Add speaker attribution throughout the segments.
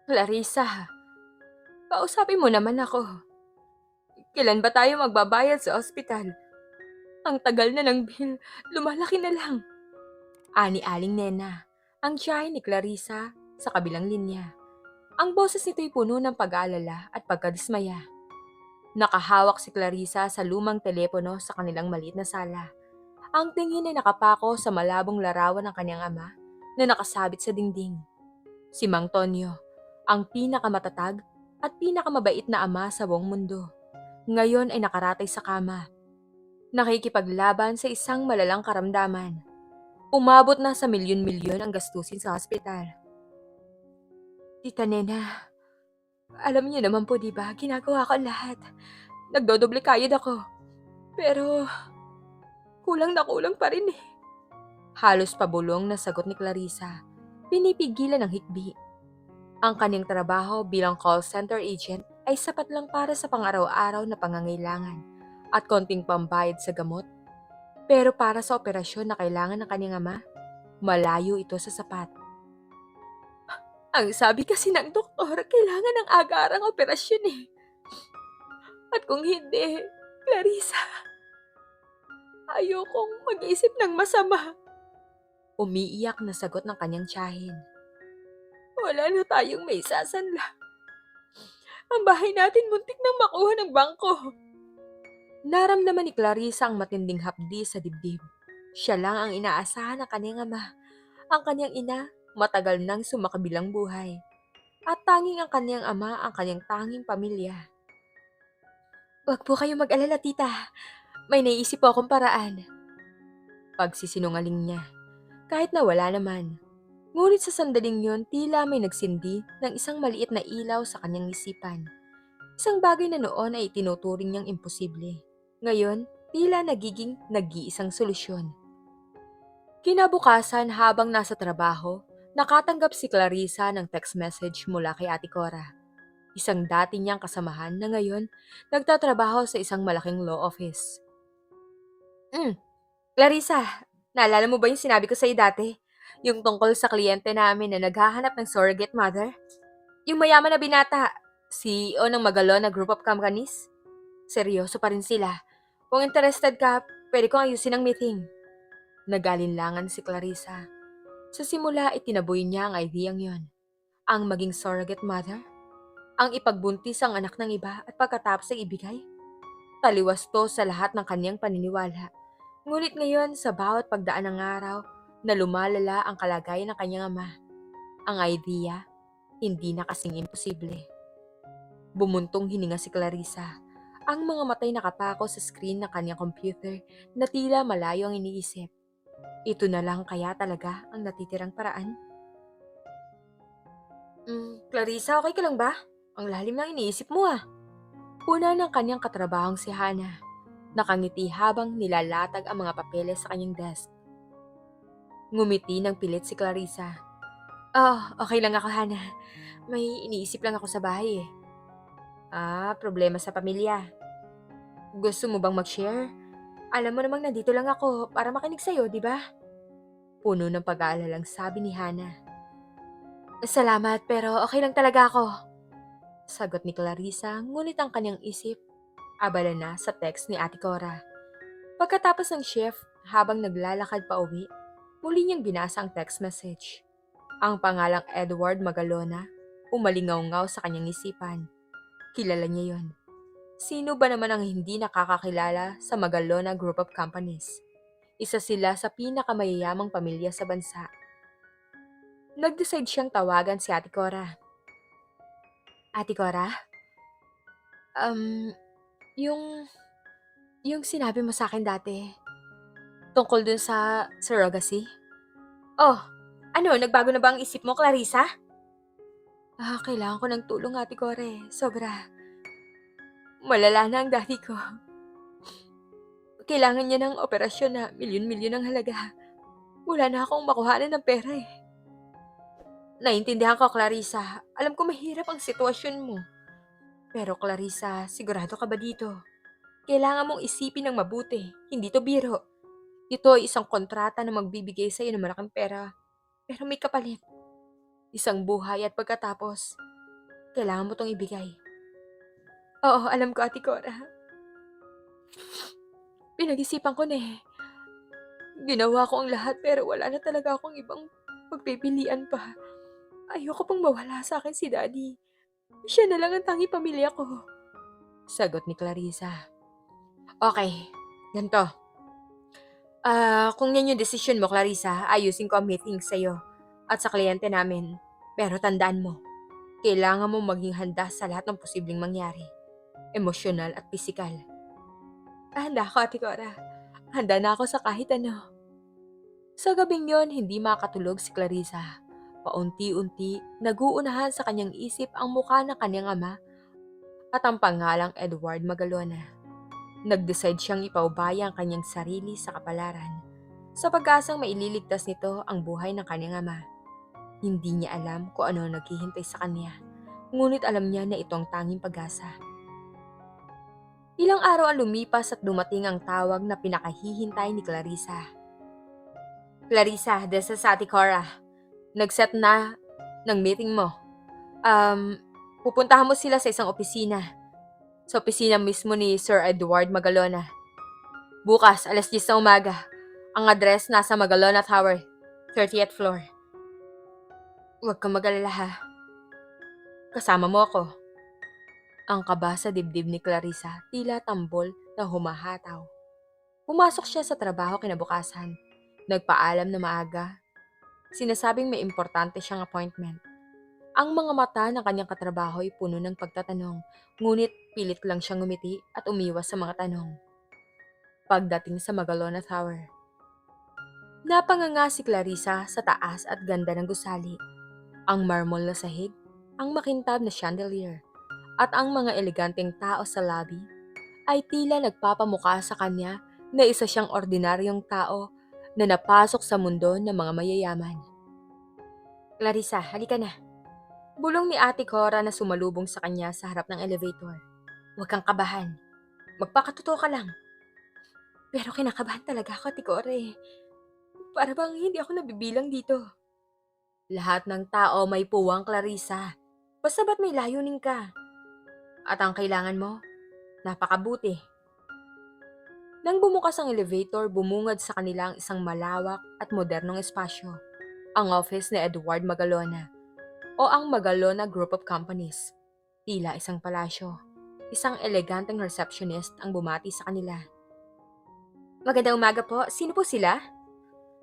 Speaker 1: Clarissa, kausapin mo naman ako. Kailan ba tayo magbabayad sa ospital? Ang tagal na ng bill, lumalaki na lang. Ani-aling Nena, ang tiyahin ni Clarissa sa kabilang linya. Ang boses nito'y puno ng pag-aalala at pagkadismaya. Nakahawak si Clarissa sa lumang telepono sa kanilang maliit na sala. Ang tingin ay nakapako sa malabong larawan ng kanyang ama na nakasabit sa dingding. Si Mang Tonyo, ang pinakamatatag at pinakamabait na ama sa buong mundo. Ngayon ay nakaratay sa kama. Nakikipaglaban sa isang malalang karamdaman. Umabot na sa milyon-milyon ang gastusin sa ospital. Tita Nena, alam niyo naman po diba, ginagawa ko ang lahat. Nagdodoble kayod ako. Pero kulang na kulang pa rin eh. Halos pabulong na sagot ni Clarissa. Pinipigilan ng hikbi. Ang kanyang trabaho bilang call center agent ay sapat lang para sa pang-araw-araw na pangangailangan at konting pambayad sa gamot. Pero para sa operasyon na kailangan ng kanyang ama, malayo ito sa sapat. Ang sabi kasi ng doktor, kailangan ng agarang operasyon eh. At kung hindi, Clarissa, ayokong mag-isip ng masama. Umiiyak na sagot ng kanyang tiyahin. Wala na tayong may sasanla. Ang bahay natin muntik nang makuha ng bangko. Naramdaman ni Clarissa ang matinding hapdi sa dibdib. Siya lang ang inaasahan ng kanyang ama. Ang kanyang ina, matagal nang sumakabilang buhay. At tanging ang kanyang ama ang kanyang tanging pamilya. Huwag po kayong mag-alala, tita. May naisip po akong paraan. Pagsisinungaling niya. Kahit na wala naman. Ngunit sa sandaling yon, tila may nagsindi ng isang maliit na ilaw sa kanyang isipan. Isang bagay na noon ay itinuturing niyang imposible. Ngayon, tila nagiging nag-iisang solusyon. Kinabukasan habang nasa trabaho, nakatanggap si Clarissa ng text message mula kay Ate Cora. Isang dati niyang kasamahan na ngayon nagtatrabaho sa isang malaking law office. Clarissa, naalala mo ba yung sinabi ko sa'yo dati? Yung tungkol sa kliyente namin na naghahanap ng surrogate mother? Yung mayaman na binata, CEO ng Magalona Group of Companies? Seryoso pa rin sila. Kung interested ka, pwede kong ayusin ang meeting. Nagalinlangan si Clarissa. Sa simula, itinaboy niya ang ideyang yon. Ang maging surrogate mother? Ang ipagbuntis ang anak ng iba at pagkatapos ay ibigay? Taliwas to sa lahat ng kanyang paniniwala. Ngunit ngayon, sa bawat pagdaan ng araw, na lumalala ang kalagayan ng kanyang ama. Ang idea, hindi na kasing imposible. Bumuntong hininga si Clarissa. Ang mga matay nakapako sa screen ng kanyang computer na tila malayo ang iniisip. Ito na lang kaya talaga ang natitirang paraan? Clarissa, okay ka lang ba? Ang lalim ng iniisip mo ah. Una ng kanyang katrabahong si Hana. Nakangiti habang nilalatag ang mga papeles sa kanyang desk. Ngumiti ng pilit si Clarissa. Oh, okay lang ako, Hana. May iniisip lang ako sa bahay eh. Problema sa pamilya. Gusto mo bang mag-share? Alam mo namang nandito lang ako para makinig sa'yo, di ba? Puno ng pag-aalalang sabi ni Hana. Salamat, pero okay lang talaga ako. Sagot ni Clarissa, ngunit ang kanyang isip, abala na sa text ni Ate Cora. Pagkatapos ng shift, habang naglalakad pa uwi, muli niyang binasa ang text message. Ang pangalang Edward Magalona, umalingaw-ngaw sa kanyang isipan. Kilala niya yon. Sino ba naman ang hindi nakakakilala sa Magalona Group of Companies? Isa sila sa pinakamayayamang pamilya sa bansa. Nag-decide siyang tawagan si Ate Cora. Ate Cora? Um, yung... Yung sinabi mo sa akin dati, tungkol dun sa surrogacy? Oh, ano, nagbago na ba ang isip mo, Clarissa? Kailangan ko ng tulong, Ate Core. Sobra. Malala na ang daddy ko. Kailangan niya ng operasyon na milyon-milyon ang halaga. Wala na akong makuhanan ng pera eh. Naintindihan ko, Clarissa. Alam ko mahirap ang sitwasyon mo. Pero Clarissa, sigurado ka ba dito? Kailangan mong isipin ng mabuti. Hindi to biro. Ito ay isang kontrata na magbibigay sa iyo ng malaking pera. Pero may kapalit. Isang buhay at pagkatapos, kailangan mo tong ibigay. Oo, alam ko, Ate Cora. Pinag-isipan ko na eh. Ginawa ko ang lahat pero wala na talaga akong ibang pagpipilian pa. Ayoko pang mawala sa akin si Daddy. Siya na lang ang tanging pamilya ko. Sagot ni Clarissa. Okay, ganito. Kung yan yung desisyon mo, Clarissa, ayusin ko ang meeting sa'yo at sa kliyente namin. Pero tandaan mo, kailangan mo maging handa sa lahat ng posibleng mangyari. Emosyonal at pisikal. Handa ako, Ate Cora. Handa na ako sa kahit ano. Sa gabing yon, hindi makatulog si Clarissa. Paunti-unti, naguunahan sa kanyang isip ang mukha ng kanyang ama at ang pangalang Edward Magalona. Nag-decide siyang ipaubaya ang kanyang sarili sa kapalaran sa pag-asang maililigtas nito ang buhay ng kanyang ama. Hindi niya alam kung ano ang naghihintay sa kanya, ngunit alam niya na ito ang tanging pag-asa. Ilang araw ang lumipas at dumating ang tawag na pinakahihintay ni Clarissa. Clarissa, this is Ate Cora. Nag-set na ng meeting mo. Pupuntahan mo sila sa isang opisina. Sa opisina mismo ni Sir Edward Magalona. Bukas, 10:00 ng umaga. Ang address nasa Magalona Tower, 30th floor. Huwag kang mag-alala ha. Kasama mo ako. Ang kaba sa dibdib ni Clarissa tila tambol na humahataw. Pumasok siya sa trabaho kinabukasan. Nagpaalam na maaga. Sinasabing may importante siyang appointment. Ang mga mata ng kanyang katrabaho ay puno ng pagtatanong, ngunit pilit lang siyang ngumiti at umiwas sa mga tanong. Pagdating sa Magalona Tower, napanganga si Clarissa sa taas at ganda ng gusali. Ang marmol na sahig, ang makintab na chandelier, at ang mga eleganteng tao sa lobby ay tila nagpapamukha sa kanya na isa siyang ordinaryong tao na napasok sa mundo ng mga mayayaman. Clarissa, halika na. Bulong ni Ate Cora na sumalubong sa kanya sa harap ng elevator. Huwag kang kabahan. Magpakatotoo ka lang. Pero kinakabahan talaga ako, Ate Cora eh. Para bang hindi ako nabibilang dito. Lahat ng tao may puwang, Clarissa. Basta ba't may layunin ka? At ang kailangan mo, napakabuti. Nang bumukas ang elevator, bumungad sa kanila ang isang malawak at modernong espasyo. Ang office ni Edward Magalona o ang Magalona Group of Companies. Tila isang palasyo. Isang eleganteng receptionist ang bumati sa kanila. Magandang umaga po. Sino po sila?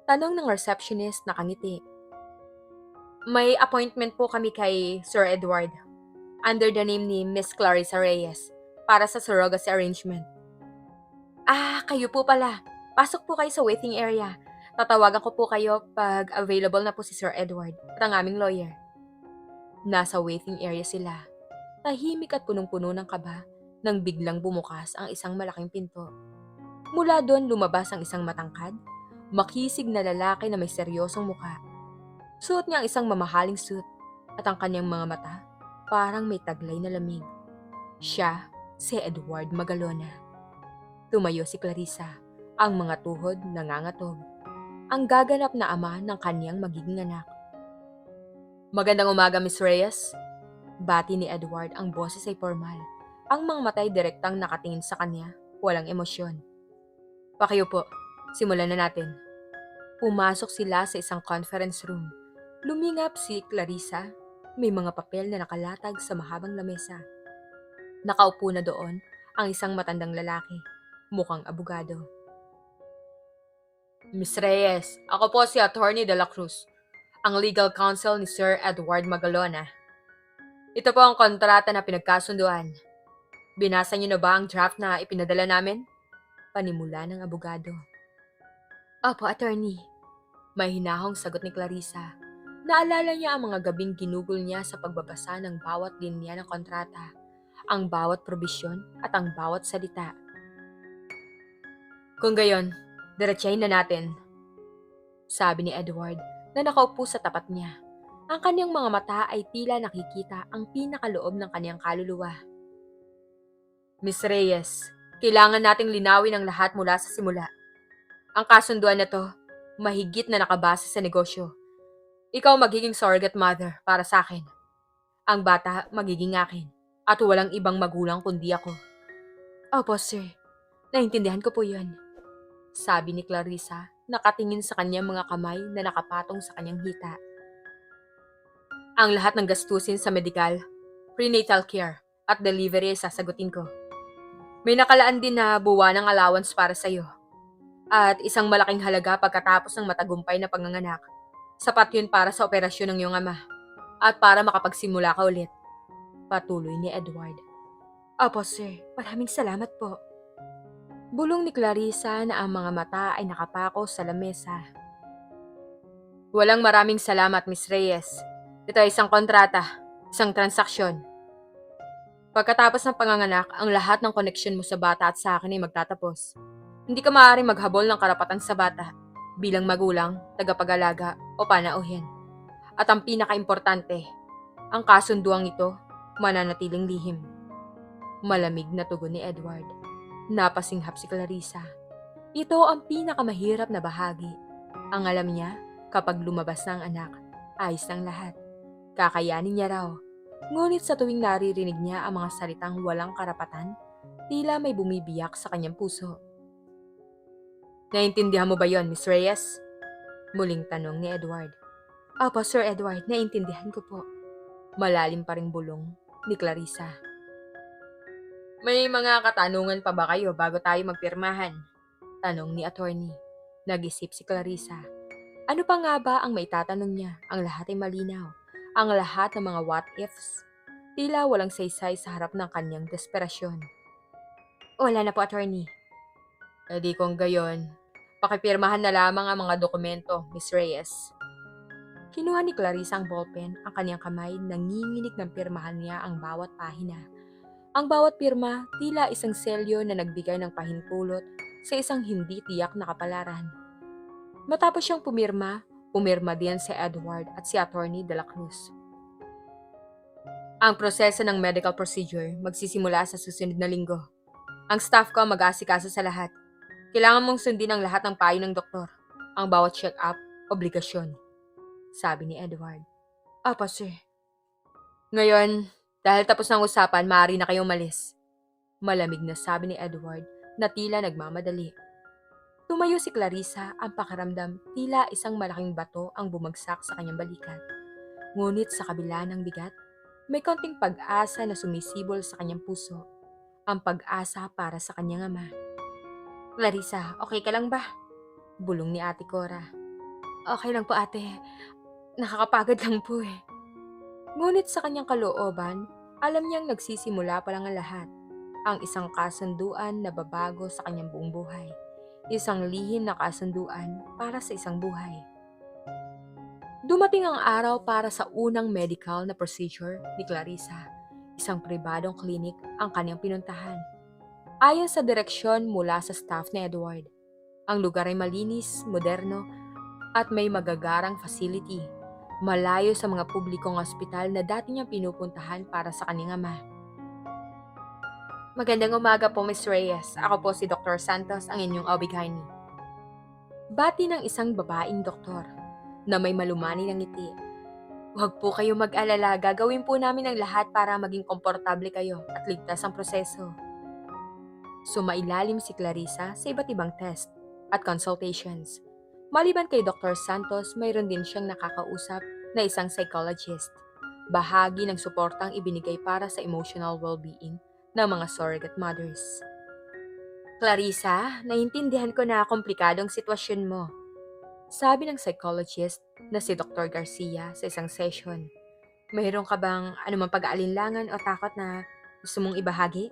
Speaker 1: Tanong ng receptionist na kangiti. May appointment po kami kay Sir Edward under the name ni Miss Clarissa Reyes para sa surrogacy arrangement. Kayo po pala. Pasok po kayo sa waiting area. Tatawagan ko po kayo pag available na po si Sir Edward at ang aming lawyer. Nasa waiting area sila. Tahimik at punong-puno ng kaba nang biglang bumukas ang isang malaking pinto. Mula doon lumabas ang isang matangkad, makisig na lalaki na may seryosong mukha. Suot niya ang isang mamahaling suit at ang kanyang mga mata parang may taglay na lamig. Siya si Edward Magalona. Tumayo si Clarissa, ang mga tuhod nangangatog. Ang gaganap na ama ng kanyang magiging anak. Magandang umaga, Miss Reyes. Bati ni Edward, ang boses ay formal. Ang mga matay direktang nakatingin sa kanya, walang emosyon. Pakiupo, simulan na natin. Pumasok sila sa isang conference room. Lumingap si Clarissa, may mga papel na nakalatag sa mahabang lamesa. Nakaupo na doon ang isang matandang lalaki, mukhang abogado. Miss Reyes, ako po si Attorney de la Cruz, ang legal counsel ni Sir Edward Magalona. Ito po ang kontrata na pinagkasunduan. Binasa niyo na ba ang draft na ipinadala namin? Panimula ng abogado. Opo, attorney. May hinahong sagot ni Clarissa. Naalala niya ang mga gabing ginugol niya sa pagbabasa ng bawat linya ng kontrata, ang bawat probisyon at ang bawat salita. Kung gayon, diretsahin na natin, sabi ni Edward na nakaupo sa tapat niya. Ang kanyang mga mata ay tila nakikita ang pinakaloob ng kanyang kaluluwa. Miss Reyes, kailangan nating linawin ang lahat mula sa simula. Ang kasunduan na to, mahigit na nakabase sa negosyo. Ikaw magiging surrogate mother para sa akin. Ang bata magiging akin at walang ibang magulang kundi ako. Opo, sir. Naintindihan ko po yun. Sabi ni Clarissa, nakatingin sa kanyang mga kamay na nakapatong sa kanyang hita. Ang lahat ng gastusin sa medikal, prenatal care, at delivery ay sasagutin ko. May nakalaan din na buwanang allowance para sa'yo. At isang malaking halaga pagkatapos ng matagumpay na panganganak. Sapat yun para sa operasyon ng iyong ama. At para makapagsimula ka ulit. Patuloy ni Edward. Opo, sir. Maraming salamat po. Bulong ni Clarissa na ang mga mata ay nakapako sa lamesa. Walang maraming salamat, Miss Reyes. Ito ay isang kontrata, isang transaksyon. Pagkatapos ng panganganak, ang lahat ng koneksyon mo sa bata at sa akin ay magtatapos. Hindi ka maaaring maghabol ng karapatan sa bata bilang magulang, tagapag-alaga o panauhin. At ang pinaka-importante, ang kasunduang ito mananatiling lihim. Malamig na tugon ni Edward. Napasinghap si Clarissa. Ito ang pinakamahirap na bahagi. Ang alam niya, kapag lumabas na ang anak, ayos ng lahat. Kakayanin niya raw. Ngunit sa tuwing naririnig niya ang mga salitang walang karapatan, tila may bumibiyak sa kanyang puso. Naintindihan mo ba yon, Miss Reyes? Muling tanong ni Edward. Opo, Sir Edward, naintindihan ko po. Malalim pa ring bulong ni Clarissa. May mga katanungan pa ba kayo bago tayo magpirmahan? Tanong ni attorney. Nag-isip si Clarissa. Ano pa nga ba ang maitatanong niya? Ang lahat ay malinaw. Ang lahat ng mga what-ifs. Tila walang saysay sa harap ng kanyang desperasyon. Wala na po, attorney. E di kung gayon, pakipirmahan na lamang ang mga dokumento, Miss Reyes. Kinuha ni Clarissa ang ballpen, ang kanyang kamay, nanginginig ng pirmahan niya ang bawat pahina. Ang bawat pirma, tila isang selyo na nagbigay ng pahintulot sa isang hindi tiyak na kapalaran. Matapos siyang pumirma din si Edward at si Attorney De La Cruz. Ang proseso ng medical procedure magsisimula sa susunod na linggo. Ang staff ko ang mag-aasikaso sa lahat. Kailangan mong sundin ang lahat ng payo ng doktor. Ang bawat check-up, obligasyon. Sabi ni Edward. Apa, sir. Ngayon, dahil tapos ng usapan, maaari na kayong malis. Malamig na sabi ni Edward na tila nagmamadali. Tumayo si Clarissa, ang pakiramdam tila isang malaking bato ang bumagsak sa kanyang balikat. Ngunit sa kabila ng bigat, may konting pag-asa na sumisibol sa kanyang puso. Ang pag-asa para sa kanyang ama. Clarissa, okay ka lang ba? Bulong ni Ate Cora. Okay lang po, ate. Nakakapagod lang po eh. Ngunit sa kanyang kalooban, alam niyang nagsisimula pa lang ang lahat. Ang isang kasunduan na babago sa kanyang buong buhay. Isang lihim na kasunduan para sa isang buhay. Dumating ang araw para sa unang medical na procedure ni Clarissa. Isang pribadong klinik ang kanyang pinuntahan. Ayon sa direksyon mula sa staff ni Edward, ang lugar ay malinis, moderno, at may magagarang facility. Malayo sa mga publikong ospital na dati niyang pinupuntahan para sa kanyang ama. Magandang umaga po, Miss Reyes. Ako po si Dr. Santos, ang inyong OB-GYN. Bati ng isang babaeng doktor na may malumani ng ngiti. Huwag po kayo mag-alala, gagawin po namin ang lahat para maging komportable kayo at ligtas ang proseso. Sumailalim si Clarissa sa iba't ibang test at consultations. Maliban kay Dr. Santos, mayroon din siyang nakakausap na isang psychologist. Bahagi ng suportang ibinigay para sa emotional well-being ng mga surrogate mothers. Clarissa, naiintindihan ko na komplikadong sitwasyon mo. Sabi ng psychologist na si Dr. Garcia sa isang session. Mayroon ka bang anumang pag-aalinlangan o takot na gusto mong ibahagi?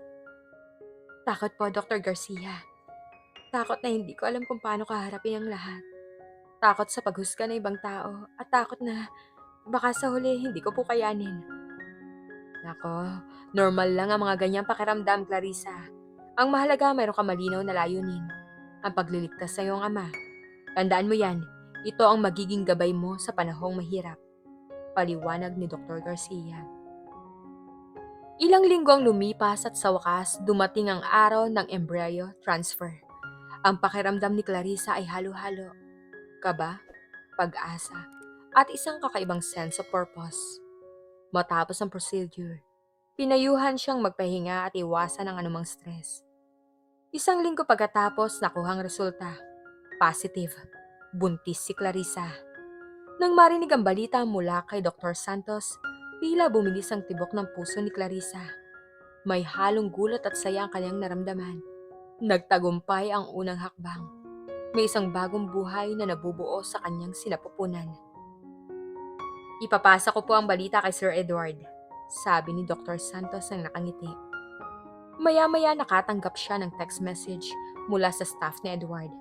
Speaker 1: Takot po, Dr. Garcia. Takot na hindi ko alam kung paano kaharapin ang lahat. Takot sa paghusga ng ibang tao at takot na baka sa huli hindi ko po kayanin. Nako, normal lang ang mga ganyang pakiramdam, Clarissa. Ang mahalaga mayroon ka malinaw na layunin. Ang pagliligtas sa iyong ama. Tandaan mo yan, ito ang magiging gabay mo sa panahong mahirap. Paliwanag ni Dr. Garcia. Ilang linggo ang lumipas at sa wakas dumating ang araw ng embryo transfer. Ang pakiramdam ni Clarissa ay halo-halo. Kaba, pag-asa, at isang kakaibang sense of purpose. Matapos ang procedure, pinayuhan siyang magpahinga at iwasan ang anumang stress. Isang linggo pagkatapos, nakuhang resulta. Positive. Buntis si Clarissa. Nang marinig ang balita mula kay Dr. Santos, tila bumilis ang tibok ng puso ni Clarissa. May halong gulat at saya ang kanyang naramdaman. Nagtagumpay ang unang hakbang. May isang bagong buhay na nabubuo sa kanyang sinapupunan. Ipapasa ko po ang balita kay Sir Edward, sabi ni Dr. Santos ang nakangiti. Maya-maya nakatanggap siya ng text message mula sa staff ni Edward.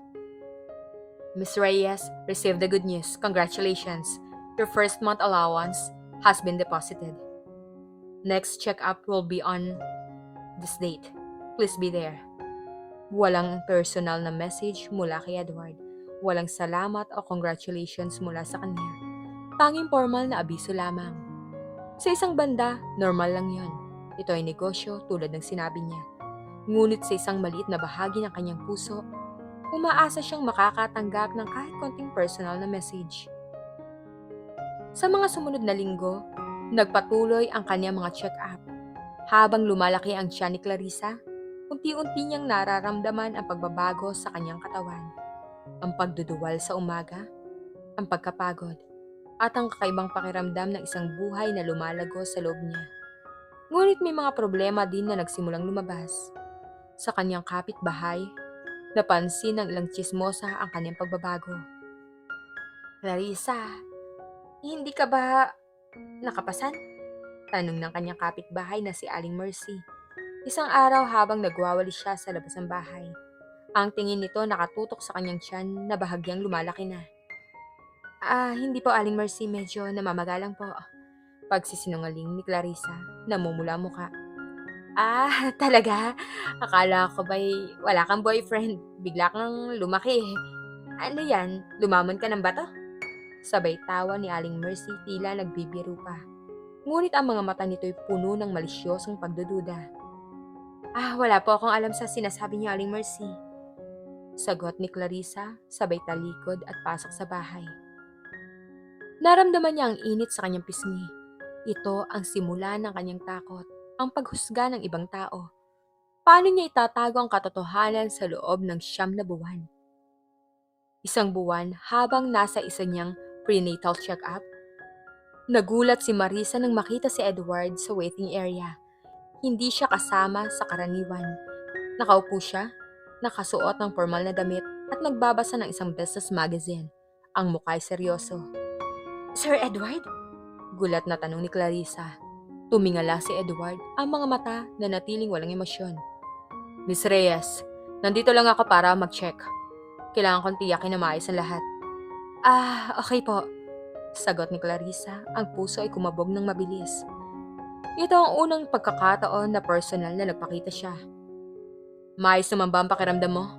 Speaker 1: Miss Reyes, received the good news. Congratulations. Your first month allowance has been deposited. Next check-up will be on this date. Please be there. Walang personal na message mula kay Edward. Walang salamat o congratulations mula sa kanya. Tanging formal na abiso lamang. Sa isang banda, normal lang yon. Ito ay negosyo tulad ng sinabi niya. Ngunit sa isang maliit na bahagi ng kanyang puso, umaasa siyang makakatanggap ng kahit konting personal na message. Sa mga sumunod na linggo, nagpatuloy ang kanyang mga check-up. Habang lumalaki ang tiyan ni Clarissa, unti-unti niyang nararamdaman ang pagbabago sa kanyang katawan. Ang pagduduwal sa umaga, ang pagkapagod, at ang kakaibang pakiramdam ng isang buhay na lumalago sa loob niya. Ngunit may mga problema din na nagsimulang lumabas. Sa kanyang kapitbahay, napansin ng ilang tsismosa ang kanyang pagbabago. Clarissa, hindi ka ba nakapasan? Tanong ng kanyang kapitbahay na si Aling Mercy. Isang araw habang nagwawali siya sa labas ng bahay. Ang tingin nito nakatutok sa kanyang tiyan na bahagyang lumalaki na. Hindi po Aling Mercy, medyo namamagalang po. Pagsisinungaling ni Clarissa, namumula muka. Talaga? Akala ko ba'y wala kang boyfriend, bigla kang lumaki. Ano yan, lumamon ka ng bato? Sabay tawa ni Aling Mercy, tila nagbibiro pa. Ngunit ang mga mata nito'y puno ng malisyosong pagdududa. Wala po akong alam sa sinasabi niyo, Aling Mercy. Sagot ni Clarissa, sabay talikod at pasok sa bahay. Naramdaman niya ang init sa kanyang pisngi. Ito ang simula ng kanyang takot, ang paghusga ng ibang tao. Paano niya itatago ang katotohanan sa loob ng 9 na buwan? Isang buwan habang nasa isa niyang prenatal check-up. Nagulat si Marisa nang makita si Edward sa waiting area. Hindi siya kasama sa karaniwan. Nakaupo siya, nakasuot ng formal na damit at nagbabasa ng isang business magazine. Ang mukha ay seryoso. Sir Edward? Gulat na tanong ni Clarissa. Tumingala si Edward, ang mga mata na natiling walang emosyon. Miss Reyes, nandito lang ako para mag-check. Kailangan kong tiyakin na maayos ang lahat. Okay po. Sagot ni Clarissa, ang puso ay kumabog ng mabilis. Ito ang unang pagkakataon na personal na nagpakita siya. Maayos naman ba ang pakiramdam mo?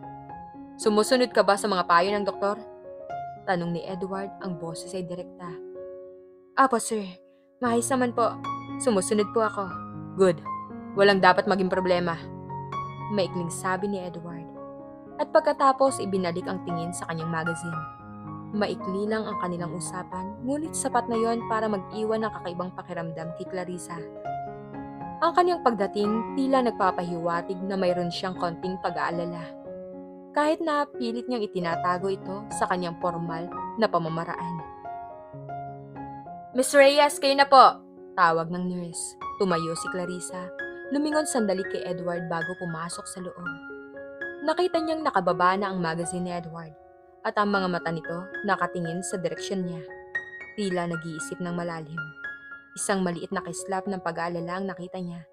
Speaker 1: Sumusunod ka ba sa mga payo ng doktor? Tanong ni Edward, ang boses ay direkta. Apo sir, maayos naman po. Sumusunod po ako. Good. Walang dapat maging problema. Maikling sabi ni Edward. At pagkatapos ibinalik ang tingin sa kanyang magazine. Maikli lang ang kanilang usapan, ngunit sapat na yon para mag-iwan ng kakaibang pakiramdam kay Clarissa. Ang kanyang pagdating tila nagpapahiwatig na mayroon siyang konting pag-aalala. Kahit na pilit niyang itinatago ito sa kanyang formal na pamamaraan. Miss Reyes, kayo na po! Tawag ng nurse. Tumayo si Clarissa. Lumingon sandali kay Edward bago pumasok sa loob. Nakita niyang nakababa na ang magazine ni Edward at ang mga mata nito nakatingin sa direksyon niya. Tila nag-iisip ng malalim. Isang maliit na kislap ng pag-aalala ang nakita niya.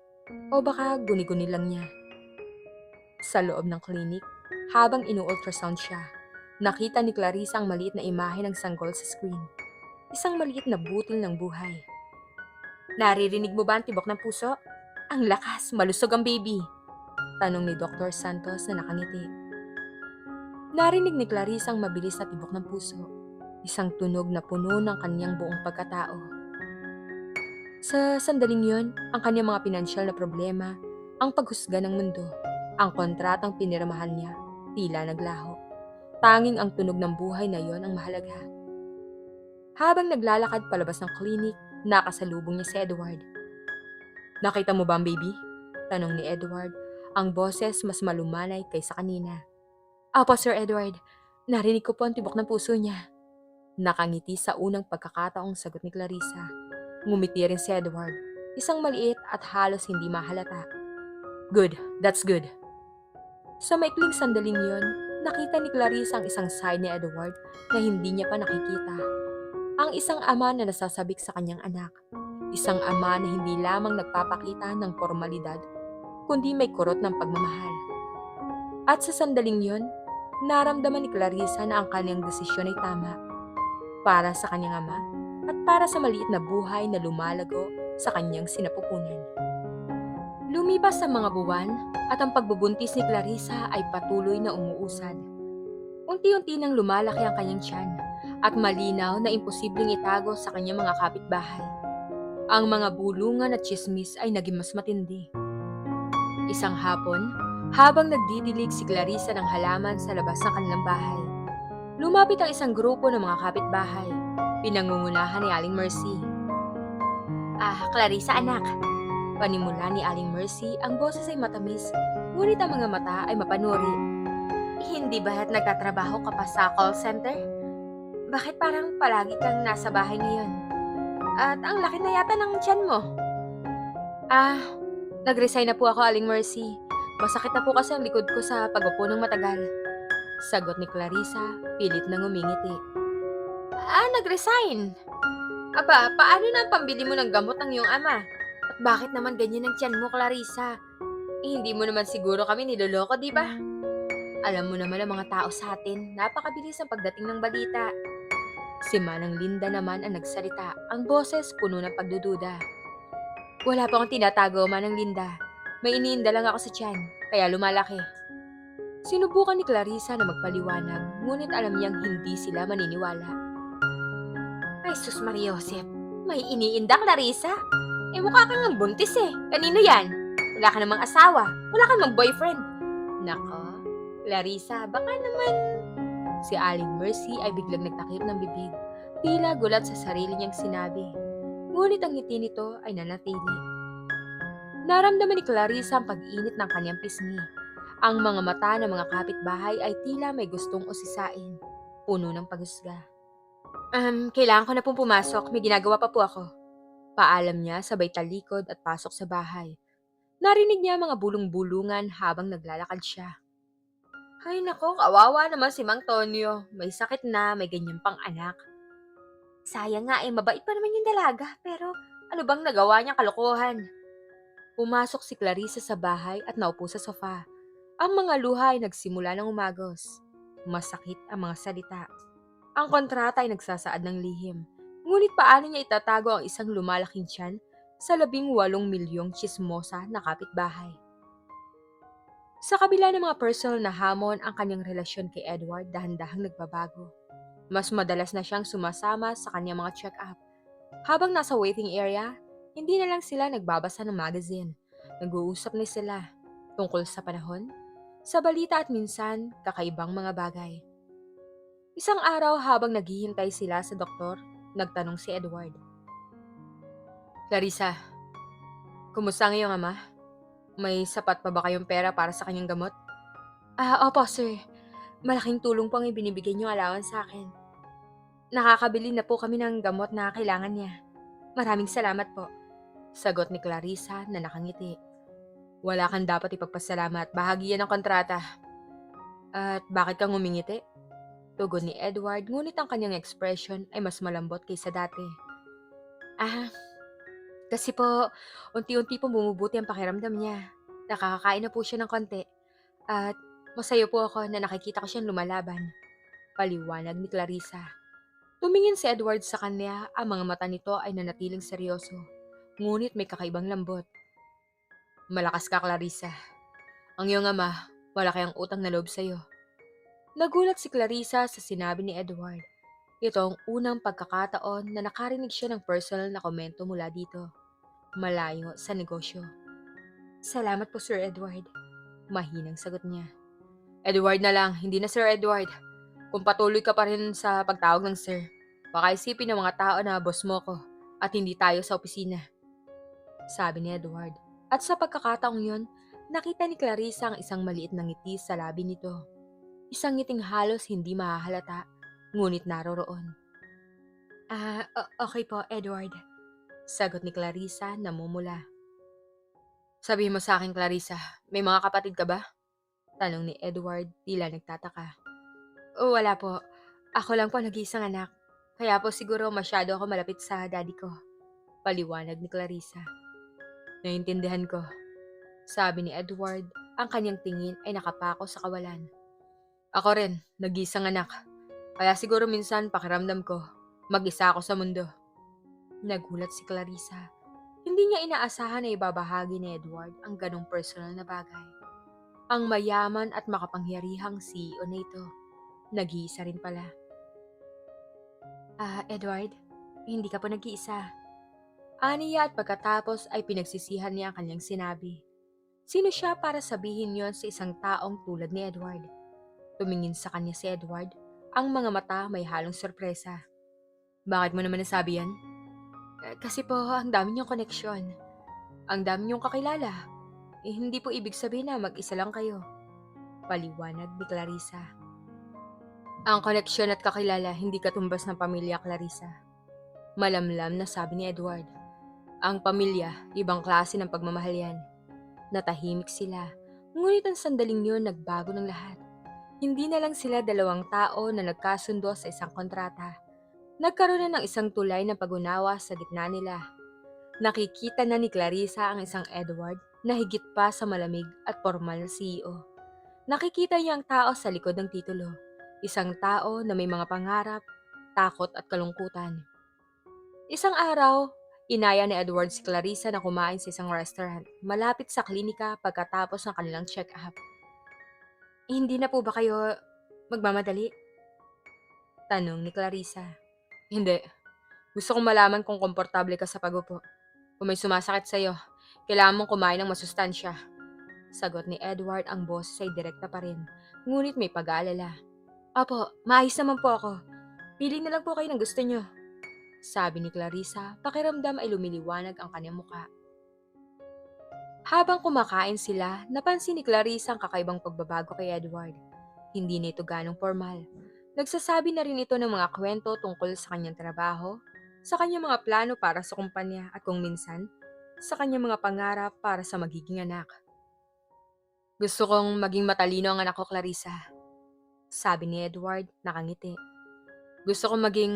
Speaker 1: O baka guni-guni lang niya. Sa loob ng klinik, habang inu-ultrasound siya, nakita ni Clarissa ang maliit na imahe ng sanggol sa screen. Isang maliit na butil ng buhay. Naririnig mo ba ang tibok ng puso? Ang lakas, malusog ang baby. Tanong ni Dr. Santos na nakangiti. Narinig ni Clarissa ang mabilis na tibok ng puso. Isang tunog na puno ng kanyang buong pagkatao. Sa sandaling yon, ang kanyang mga pinansyal na problema, ang paghusga ng mundo, ang kontratang pinirmahan niya, tila naglaho. Tanging ang tunog ng buhay na yon ang mahalaga. Habang naglalakad palabas ng klinik, Nakasalubong niya si Edward. Nakita mo ba ang baby? Tanong ni Edward. Ang boses mas malumanay kaysa kanina. Apo, Sir Edward. Narinig ko po ang tibok ng puso niya. Nakangiti sa unang pagkakataong sagot ni Clarissa. Ngumiti rin si Edward. Isang maliit at halos hindi mahalata. Good, that's good. Sa maikling sandaling yon, nakita ni Clarissa ang isang side ni Edward na hindi niya pa nakikita. Ang isang ama na nasasabik sa kanyang anak. Isang ama na hindi lamang nagpapakita ng formalidad, kundi may kurot ng pagmamahal. At sa sandaling yon, naramdaman ni Clarissa na ang kanyang desisyon ay tama. Para sa kanyang ama at para sa maliit na buhay na lumalago sa kanyang sinapupunan. Lumipas ang mga buwan at ang pagbubuntis ni Clarissa ay patuloy na umuusad. Unti-unti nang lumalaki ang kanyang tiyan at malinaw na imposibleng itago sa kanyang mga kapitbahay. Ang mga bulungan at tsismis ay naging mas matindi. Isang hapon, habang nagdidilig si Clarissa ng halaman sa labas ng kanilang bahay, lumapit ang isang grupo ng mga kapitbahay, pinangungunahan ni Aling Mercy. Clarissa anak. Panimula ni Aling Mercy, ang boses ay matamis, ngunit ang mga mata ay mapanuri. Hindi ba't nagtatrabaho ka pa sa call center? Bakit parang palagi kang nasa bahay ngayon? At ang laki na yata ng tiyan mo. Nag-resign na po ako, Aling Mercy. Masakit na po kasi ang likod ko sa pag-upo ng matagal. Sagot ni Clarissa, pilit na ngumingiti. Nag-resign? Aba, paano na ang pambili mo ng gamot ng iyong ama? At bakit naman ganyan ang tiyan mo, Clarissa? Hindi mo naman siguro kami niloloko, di ba? Alam mo naman ang mga tao sa atin, napakabilis ang pagdating ng balita. Si Manang Linda naman ang nagsalita, ang boses puno ng pagdududa. Wala pa akong tinatago, Manang Linda. May iniinda lang ako sa tiyan, kaya lumalaki. Sinubukan ni Clarissa na magpaliwanag, ngunit alam niyang hindi sila maniniwala. Ay, sus Maria Josep, may iniinda, Clarissa? Mukha kang ang buntis eh. Kanino yan? Wala ka namang asawa, wala kang mag-boyfriend. Nako, Clarissa, baka naman... Si Aling Mercy ay biglang nagtakip ng bibig, tila gulat sa sarili niyang sinabi. Ngunit ang ngiti nito ay nanatili. Naramdaman ni Clarissa ang pag-init ng kanyang pisngi. Ang mga mata ng mga kapitbahay ay tila may gustong usisain, puno ng paghusga. Kailangan ko na pong pumasok, may ginagawa pa po ako. Paalam niya sabay talikod at pasok sa bahay. Narinig niya mga bulong-bulungan habang naglalakad siya. Ay nako, kawawa naman si Mang Tonyo. May sakit na, may ganyan pang anak. Sayang nga mabait pa naman yung dalaga, pero ano bang nagawa niyang kalokohan? Pumasok si Clarissa sa bahay at naupo sa sofa. Ang mga luha ay nagsimula ng umagos. Masakit ang mga salita. Ang kontrata ay nagsasaad ng lihim. Ngunit paano niya itatago ang isang lumalaking tiyan sa 18 milyong tsismosa na kapitbahay? Sa kabila ng mga personal na hamon ang kanyang relasyon kay Edward dahan-dahang nagbabago. Mas madalas na siyang sumasama sa kanyang mga check-up. Habang nasa waiting area, hindi na lang sila nagbabasa ng magazine. Nag-uusap na sila tungkol sa panahon, sa balita at minsan kakaibang mga bagay. Isang araw habang naghihintay sila sa doktor, nagtanong si Edward. Clarissa, kumusta ang iyong ama? May sapat pa ba kayong pera para sa kanyang gamot? Opo sir. Malaking tulong po ang ibinibigay niyong allowance sa akin. Nakakabili na po kami ng gamot na kailangan niya. Maraming salamat po. Sagot ni Clarissa na nakangiti. Wala kang dapat ipagpasalamat, bahagi yan ng kontrata. At bakit kang umingiti? Tugon ni Edward, ngunit ang kanyang expression ay mas malambot kaysa dati. Kasi po, unti-unti po bumubuti ang pakiramdam niya. Nakakakain na po siya ng konti. At masaya po ako na nakikita ko siyang lumalaban. Paliwanag ni Clarissa. Tumingin si Edward sa kanya, ang mga mata nito ay nanatiling seryoso. Ngunit may kakaibang lambot. Malakas ka, Clarissa. Ang iyong ama, malaki ang utang na loob sa'yo. Nagulat si Clarissa sa sinabi ni Edward. Ito ang unang pagkakataon na nakarinig siya ng personal na komento mula dito. Malayo sa negosyo. Salamat po, Sir Edward. Mahinang sagot niya. Edward na lang, hindi na Sir Edward. Kung patuloy ka pa rin sa pagtawag ng Sir, baka isipin ng mga tao na boss mo ko at hindi tayo sa opisina, sabi ni Edward. At sa pagkakataong yon, nakita ni Clarissa ang isang maliit na ngiti sa labi nito. Isang ngiting halos hindi mahahalata, ngunit naroroon. Okay po, Edward, sagot ni Clarissa namumula. Sabihin mo sa akin, Clarissa, may mga kapatid ka ba? Tanong ni Edward, tila nagtataka. Wala po. Ako lang po nag-iisang anak. Kaya po siguro masyado ako malapit sa daddy ko. Paliwanag ni Clarissa. Naiintindihan ko, sabi ni Edward, ang kanyang tingin ay nakapako sa kawalan. Ako rin, nag-iisang anak. Kaya siguro minsan pakiramdam ko, mag-isa ako sa mundo. Nagulat si Clarissa. Hindi niya inaasahan na ibabahagi ni Edward ang ganong personal na bagay. Ang mayaman at makapangyarihang CEO na ito, nag-iisa rin pala. Edward, hindi ka po nag-iisa. Aniya at pagkatapos ay pinagsisihan niya ang kanyang sinabi. Sino siya para sabihin yon sa isang taong tulad ni Edward? Tumingin sa kanya si Edward, ang mga mata may halong sorpresa. Bakit mo naman nasabi yan? Kasi po, ang dami niyong koneksyon. Ang dami niyong kakilala. Hindi po ibig sabihin na mag-isa lang kayo. Paliwanag ni Clarissa. Ang koneksyon at kakilala hindi katumbas ng pamilya, Clarissa. Malamlam na sabi ni Edward. Ang pamilya, ibang klase ng pagmamahal yan. Natahimik sila, ngunit ang sandaling yun nagbago ng lahat. Hindi na lang sila dalawang tao na nagkasundo sa isang kontrata. Nagkaroon na ng isang tulay ng pag-unawa sa gitna nila. Nakikita na ni Clarissa ang isang Edward na higit pa sa malamig at formal na CEO. Nakikita niya ang tao sa likod ng titulo. Isang tao na may mga pangarap, takot at kalungkutan. Isang araw, inaya ni Edward si Clarissa na kumain sa isang restaurant malapit sa klinika pagkatapos ng kanilang check-up. Hindi na po ba kayo magmamadali? Tanong ni Clarissa. Hindi. Gusto kong malaman kung komportable ka sa pagupo. Kung may sumasakit sa'yo, kailangan mong kumain ng masustansya. Sagot ni Edward, ang boses ay direkta pa rin, ngunit may pag-aalala. Opo, maayos naman po ako. Pili na lang po kayo ng gusto nyo. Sabi ni Clarissa, pakiramdam ay lumiliwanag ang kanyang muka. Habang kumakain sila, napansin ni Clarissa ang kakaibang pagbabago kay Edward. Hindi nito ganong formal. Nagsasabi na rin ito ng mga kwento tungkol sa kanyang trabaho, sa kanyang mga plano para sa kumpanya at kung minsan, sa kanyang mga pangarap para sa magiging anak. Gusto kong maging matalino ang anak ko, Clarissa. Sabi ni Edward, nakangiti. Gusto kong maging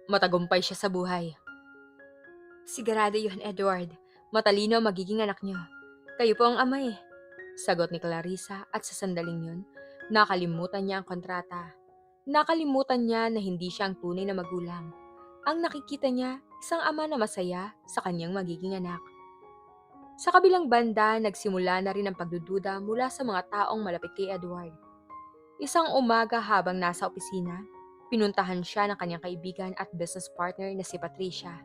Speaker 1: matagumpay siya sa buhay. Sigurado yun, Edward. Matalino ang magiging anak niyo. Kayo po ang ama eh. Sagot ni Clarissa at sa sandaling yun, nakalimutan niya ang kontrata. Nakalimutan niya na hindi siya ang tunay na magulang. Ang nakikita niya, isang ama na masaya sa kanyang magiging anak. Sa kabilang banda, nagsimula na rin ang pagdududa mula sa mga taong malapit kay Edward. Isang umaga habang nasa opisina, pinuntahan siya ng kanyang kaibigan at business partner na si Patricia.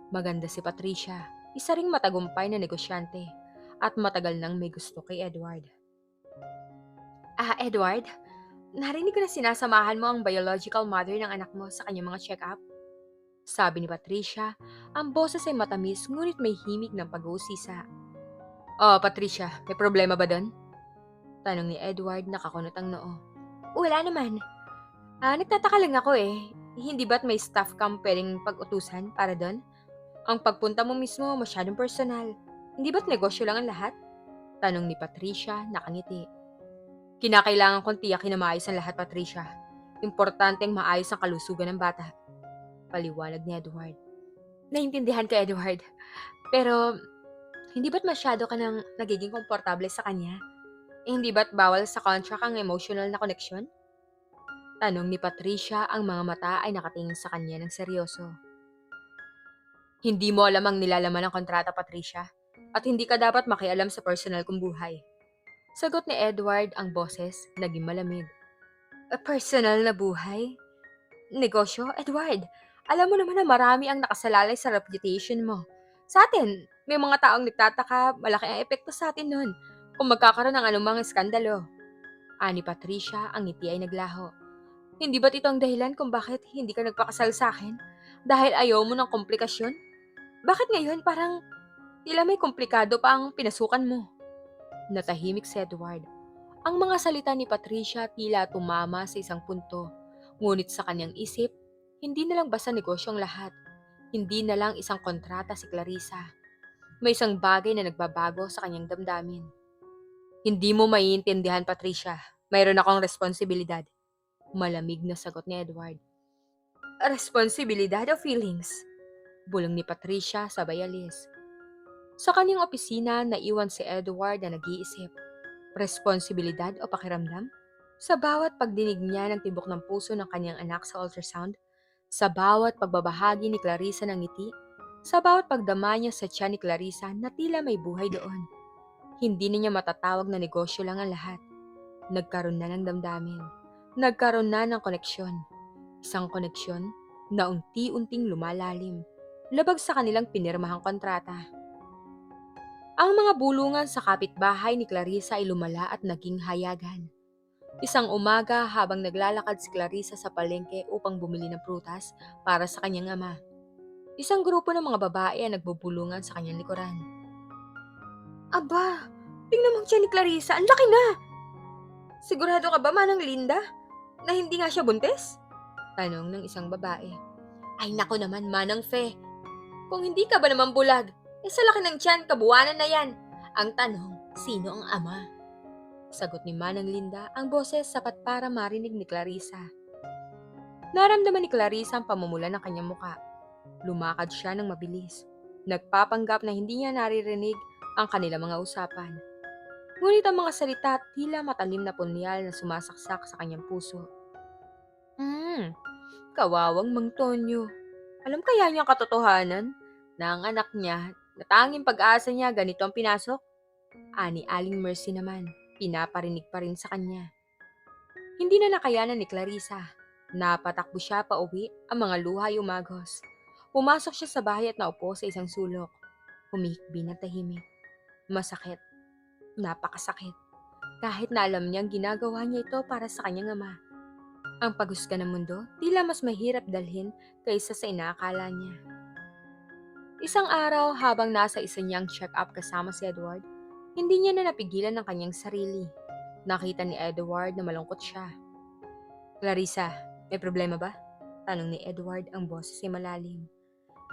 Speaker 1: Maganda si Patricia, isa ring matagumpay na negosyante at matagal nang may gusto kay Edward. Edward, narinig ko na sinasamahan mo ang biological mother ng anak mo sa kanyang mga check-up. Sabi ni Patricia, ang boses ay matamis ngunit may himig ng pag-uusisa. Patricia, may problema ba doon? Tanong ni Edward nakakunot ang noo. Wala naman. Nagtataka lang ako eh. Hindi ba't may staff kang pwedeng pag-utusan para doon? Ang pagpunta mo mismo masyadong personal. Hindi ba't negosyo lang ang lahat? Tanong ni Patricia nakangiti. Kinakailangan kong tiyakin na maayos ang lahat, Patricia. Importanteng maayos ang kalusugan ng bata. Paliwanag ni Edward. Naintindihan ko, Edward. Pero, hindi ba't masyado ka nang nagiging komportable sa kanya? Hindi ba't bawal sa contract ang emotional na koneksyon? Tanong ni Patricia, ang mga mata ay nakatingin sa kanya ng seryoso. Hindi mo alam ang nilalaman ng kontrata, Patricia. At hindi ka dapat makialam sa personal kong buhay. Sagot ni Edward, ang boses naging malamig. Personal na buhay? Negosyo? Edward, alam mo naman na marami ang nakasalalay sa reputation mo. Sa atin, may mga taong nagtataka, malaki ang epekto sa atin nun kung magkakaroon ng anumang eskandalo. Ani Patricia, ang ngiti ay naglaho. Hindi ba't ito ang dahilan kung bakit hindi ka nagpakasal sa akin? Dahil ayaw mo ng komplikasyon? Bakit ngayon parang tila may komplikado pa ang pinasukan mo? Natahimik si Edward. Ang mga salita ni Patricia tila tumama sa isang punto. Ngunit sa kanyang isip, hindi na lang basta negosyo ang lahat. Hindi na lang isang kontrata si Clarissa. May isang bagay na nagbabago sa kanyang damdamin. Hindi mo maiintindihan, Patricia. Mayroon akong responsibilidad. Malamig na sagot ni Edward. Responsibilidad o feelings? Bulong ni Patricia sabay alis. Sa kanyang opisina, naiwan si Edward na nag-iisip. Responsibilidad o pakiramdam? Sa bawat pagdinig niya ng tibok ng puso ng kanyang anak sa ultrasound, sa bawat pagbabahagi ni Clarissa ng ngiti, sa bawat pagdama niya sa tiyan ni Clarissa na tila may buhay doon. Hindi niya matatawag na negosyo lang ang lahat. Nagkaroon na ng damdamin. Nagkaroon na ng koneksyon. Isang koneksyon na unti-unting lumalalim. Labag sa kanilang pinirmahang kontrata. Ang mga bulungan sa kapitbahay ni Clarissa ay lumala at naging hayagan. Isang umaga habang naglalakad si Clarissa sa palengke upang bumili ng prutas para sa kanyang ama, isang grupo ng mga babae ang nagbubulungan sa kanyang likuran. Aba, tingnan mo ang tiyan ni Clarissa, ang laki na! Sigurado ka ba, Manang Linda, na hindi nga siya buntis? Tanong ng isang babae. Ay nako naman, Manang Fe. Kung hindi ka ba naman bulag, sa laki ng tiyan, kabuwanan na yan. Ang tanong, sino ang ama? Sagot ni Manang Linda, ang boses sapat para marinig ni Clarissa. Naramdaman ni Clarissa ang pamumula ng kanyang muka. Lumakad siya ng mabilis. Nagpapanggap na hindi niya naririnig ang kanilang mga usapan. Ngunit ang mga salita tila matalim na punyal na sumasaksak sa kanyang puso. Kawawang Mang Tonyo. Alam kaya niyang katotohanan na ang anak niya na tanging pag-asa niya ganito ang pinasok? Ani Aling Mercy naman, pinaparinig pa rin sa kanya. Hindi na nakayanan ni Clarissa. Napatakbo siya pa uwi, ang mga luha ay umagos. Pumasok siya sa bahay at naupo sa isang sulok. Humihikbi ng tahimik. Masakit. Napakasakit. Kahit na alam niyang ginagawa niya ito para sa kanyang ama. Ang paghusga ng mundo, tila mas mahirap dalhin kaysa sa inaakala niya. Isang araw habang nasa isa niyang check-up kasama si Edward, hindi niya na napigilan ang kanyang sarili. Nakita ni Edward na malungkot siya. Clarissa, may problema ba? Tanong ni Edward, ang boses ay malalim.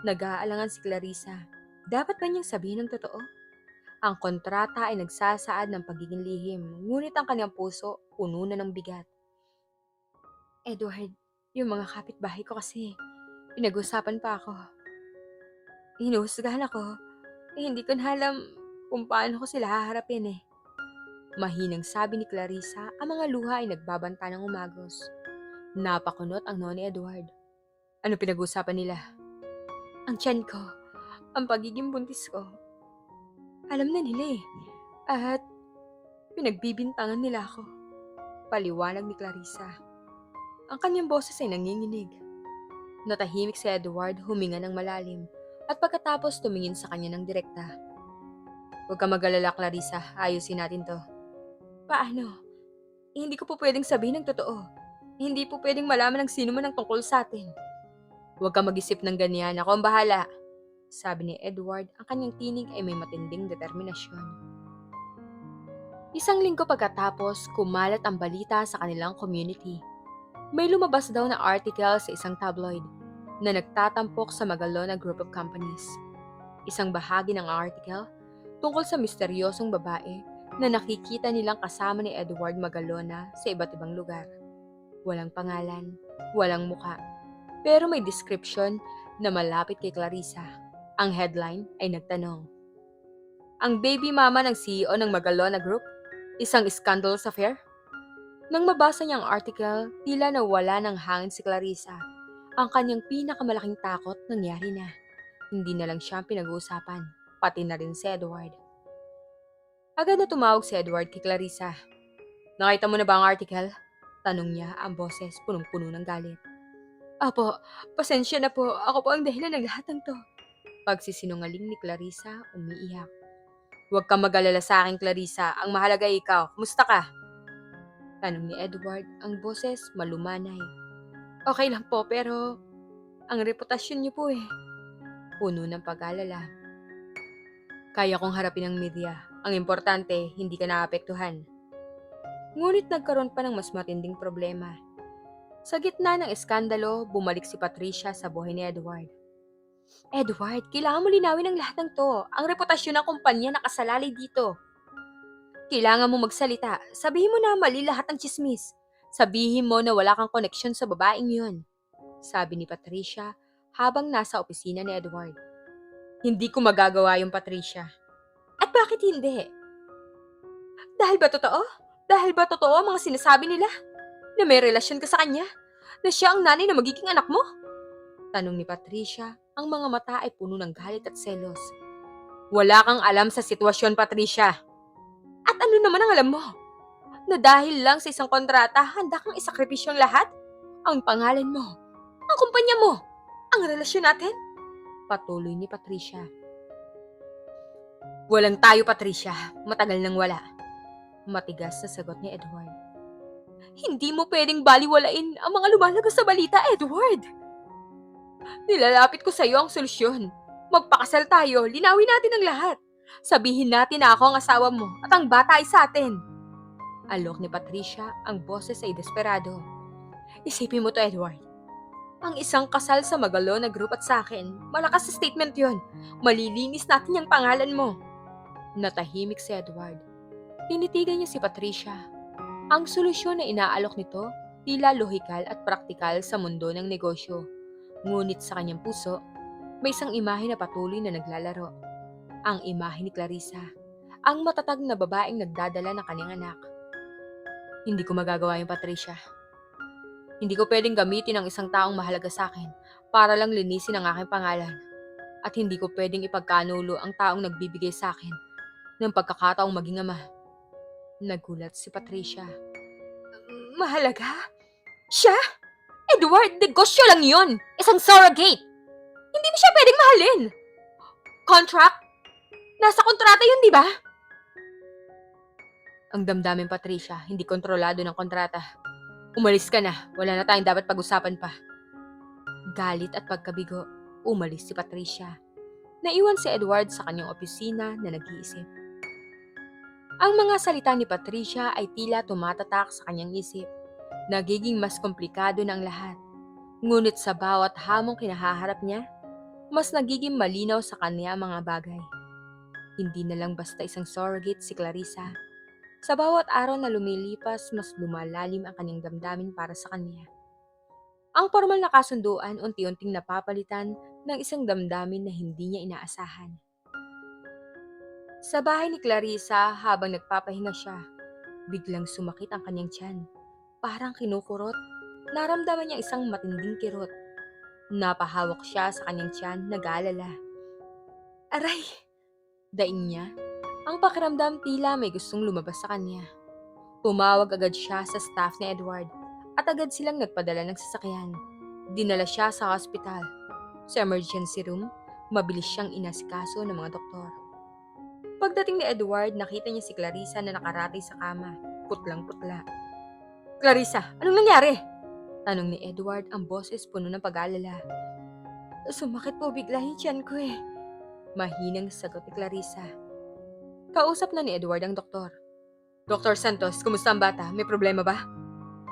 Speaker 1: Nag-aalangan si Clarissa. Dapat ba niyang sabihin ng totoo? Ang kontrata ay nagsasaad ng pagiging lihim, ngunit ang kanyang puso puno na ng bigat. Edward, yung mga kapitbahay ko kasi, pinag-usapan pa ako. Hinuhusgahan ako. Hindi ko na alam kung paano ko sila haharapin eh. Mahinang sabi ni Clarissa, ang mga luha ay nagbabanta ng umagos. Napakunot ang noni Edward. Ano pinag-usapan nila? Ang tiyan ko, ang pagiging buntis ko. Alam na nila eh. At pinagbibintangan nila ako. Paliwanag ni Clarissa. Ang kanyang boses ay nanginginig. Natahimik si Edward, huminga ng malalim, at pagkatapos tumingin sa kanya ng direkta. Huwag ka mag-alala, Clarissa. Ayusin natin to. Paano? Hindi ko po pwedeng sabihin ng totoo. Hindi po pwedeng malaman ng sino man ang tungkol sa atin. Huwag ka mag-isip ng ganyan. Ako ang bahala. Sabi ni Edward, ang kanyang tinig ay may matinding determinasyon. Isang linggo pagkatapos, kumalat ang balita sa kanilang community. May lumabas daw na article sa isang tabloid na nagtatampok sa Magalona Group of Companies. Isang bahagi ng article tungkol sa misteryosong babae na nakikita nilang kasama ni Edward Magalona sa iba't ibang lugar. Walang pangalan, walang muka, pero may description na malapit kay Clarissa. Ang headline ay nagtanong, ang baby mama ng CEO ng Magalona Group? Isang scandalous affair? Nang mabasa niya ang article, tila nawala ng hangin si Clarissa. Ang kanyang pinakamalaking takot nangyari na. Hindi na lang siya pinag-uusapan, pati na rin si Edward. Agad na tumawag si Edward kay Clarissa. Nakita mo na ba ang article? Tanong niya, ang boses punong-puno ng galit. Apo, pasensya na po. Ako po ang dahilan ng lahat ng to. Pagsisinungaling ni Clarissa, umiiyak. Huwag kang mag-alala sa akin, Clarissa. Ang mahalaga ay ikaw. Kumusta ka? Tanong ni Edward, ang boses malumanay. Okay lang po, pero Ang reputasyon niyo po eh. Puno ng pag-alala. Kaya kong harapin ang media. Ang importante, hindi ka naapektuhan. Ngunit nagkaroon pa ng mas matinding problema. Sa gitna ng eskandalo, bumalik si Patricia sa buhay ni Edward. Edward, kailangan mo linawin ang lahat ng to. Ang reputasyon ng kumpanya nakasalalay dito. Kailangan mo magsalita. Sabihin mo na mali lahat ng tsismis. Sabihin mo na wala kang koneksyon sa babaeng yun. Sabi ni Patricia habang nasa opisina ni Edward. Hindi ko magagawa yung Patricia. At bakit hindi? Dahil ba totoo? Dahil ba totoo ang mga sinasabi nila? Na may relasyon ka sa kanya? Na siya ang nanay na magiging anak mo? Tanong ni Patricia, ang mga mata ay puno ng galit at selos. Wala kang alam sa sitwasyon, Patricia. At ano naman ang alam mo? Na dahil lang sa isang kontrata, handa kang isakripisyo ang lahat? Ang pangalan mo, ang kumpanya mo, ang relasyon natin? Patuloy ni Patricia. Walang tayo, Patricia. Matagal nang wala. Matigas na sagot ni Edward. Hindi mo pwedeng baliwalain ang mga lumalabas sa balita, Edward. Nilalapit ko sa iyo ang solusyon. Magpakasal tayo, linawin natin ang lahat. Sabihin natin na ako ang asawa mo at ang bata ay sa atin. Alok ni Patricia, ang boses ay desperado. Isipin mo to, Edward. Ang isang kasal sa magalo na group at sa akin, malakas sa statement yon. Malilinis natin yung pangalan mo. Natahimik si Edward. Tinitigan niya si Patricia. Ang solusyon na inaalok nito, tila lohikal at praktikal sa mundo ng negosyo. Ngunit sa kanyang puso, may isang imahe na patuloy na naglalaro. Ang imahe ni Clarissa, ang matatag na babaeng nagdadala ng kanyang anak. Hindi ko magagawa yung Patricia. Hindi ko pwedeng gamitin ang isang taong mahalaga sa akin para lang linisin ang aking pangalan. At hindi ko pwedeng ipagkanulo ang taong nagbibigay sa akin ng pagkakataong maging ama. Nagulat si Patricia. Mahalaga? Siya? Edward, negosyo lang yon. Isang surrogate. Hindi mo siya pwedeng mahalin. Contract? Nasa kontrata yun, di ba? Ang damdamin, Patricia, hindi kontrolado ng kontrata. Umalis ka na. Wala na tayong dapat pag-usapan pa. Galit at pagkabigo, umalis si Patricia. Naiwan si Edward sa kanyang opisina na nag-iisip. Ang mga salita ni Patricia ay tila tumatatak sa kanyang isip. Nagiging mas komplikado na ang lahat. Ngunit sa bawat hamong kinahaharap niya, mas nagiging malinaw sa kanya mga bagay. Hindi na lang basta isang surrogate si Clarissa. Sa bawat araw na lumilipas, mas lumalalim ang kanyang damdamin para sa kanya. Ang formal na kasunduan unti-unting napapalitan ng isang damdamin na hindi niya inaasahan. Sa bahay ni Clarissa, habang nagpapahinga siya, biglang sumakit ang kanyang tiyan. Parang kinukurot. Naramdaman niya isang matinding kirot. Napahawak siya sa kanyang tiyan, nag-aalala. Aray! Daing niya. Ang pakiramdam tila may gustong lumabas sa kanya. Tumawag agad siya sa staff ni Edward at agad silang nagpadala ng sasakyan. Dinala siya sa hospital. Sa emergency room, mabilis siyang inasikaso ng mga doktor. Pagdating ni Edward, nakita niya si Clarissa na nakaratay sa kama, putlang-putla. Clarissa, anong nangyari? Tanong ni Edward, ang boses puno ng pag-aalala. Sumakit po bigla yung tiyan ko eh. Mahinang sagot ni Clarissa. Kausap na ni Edward ang doktor. Dr. Santos, kumusta ang bata? May problema ba?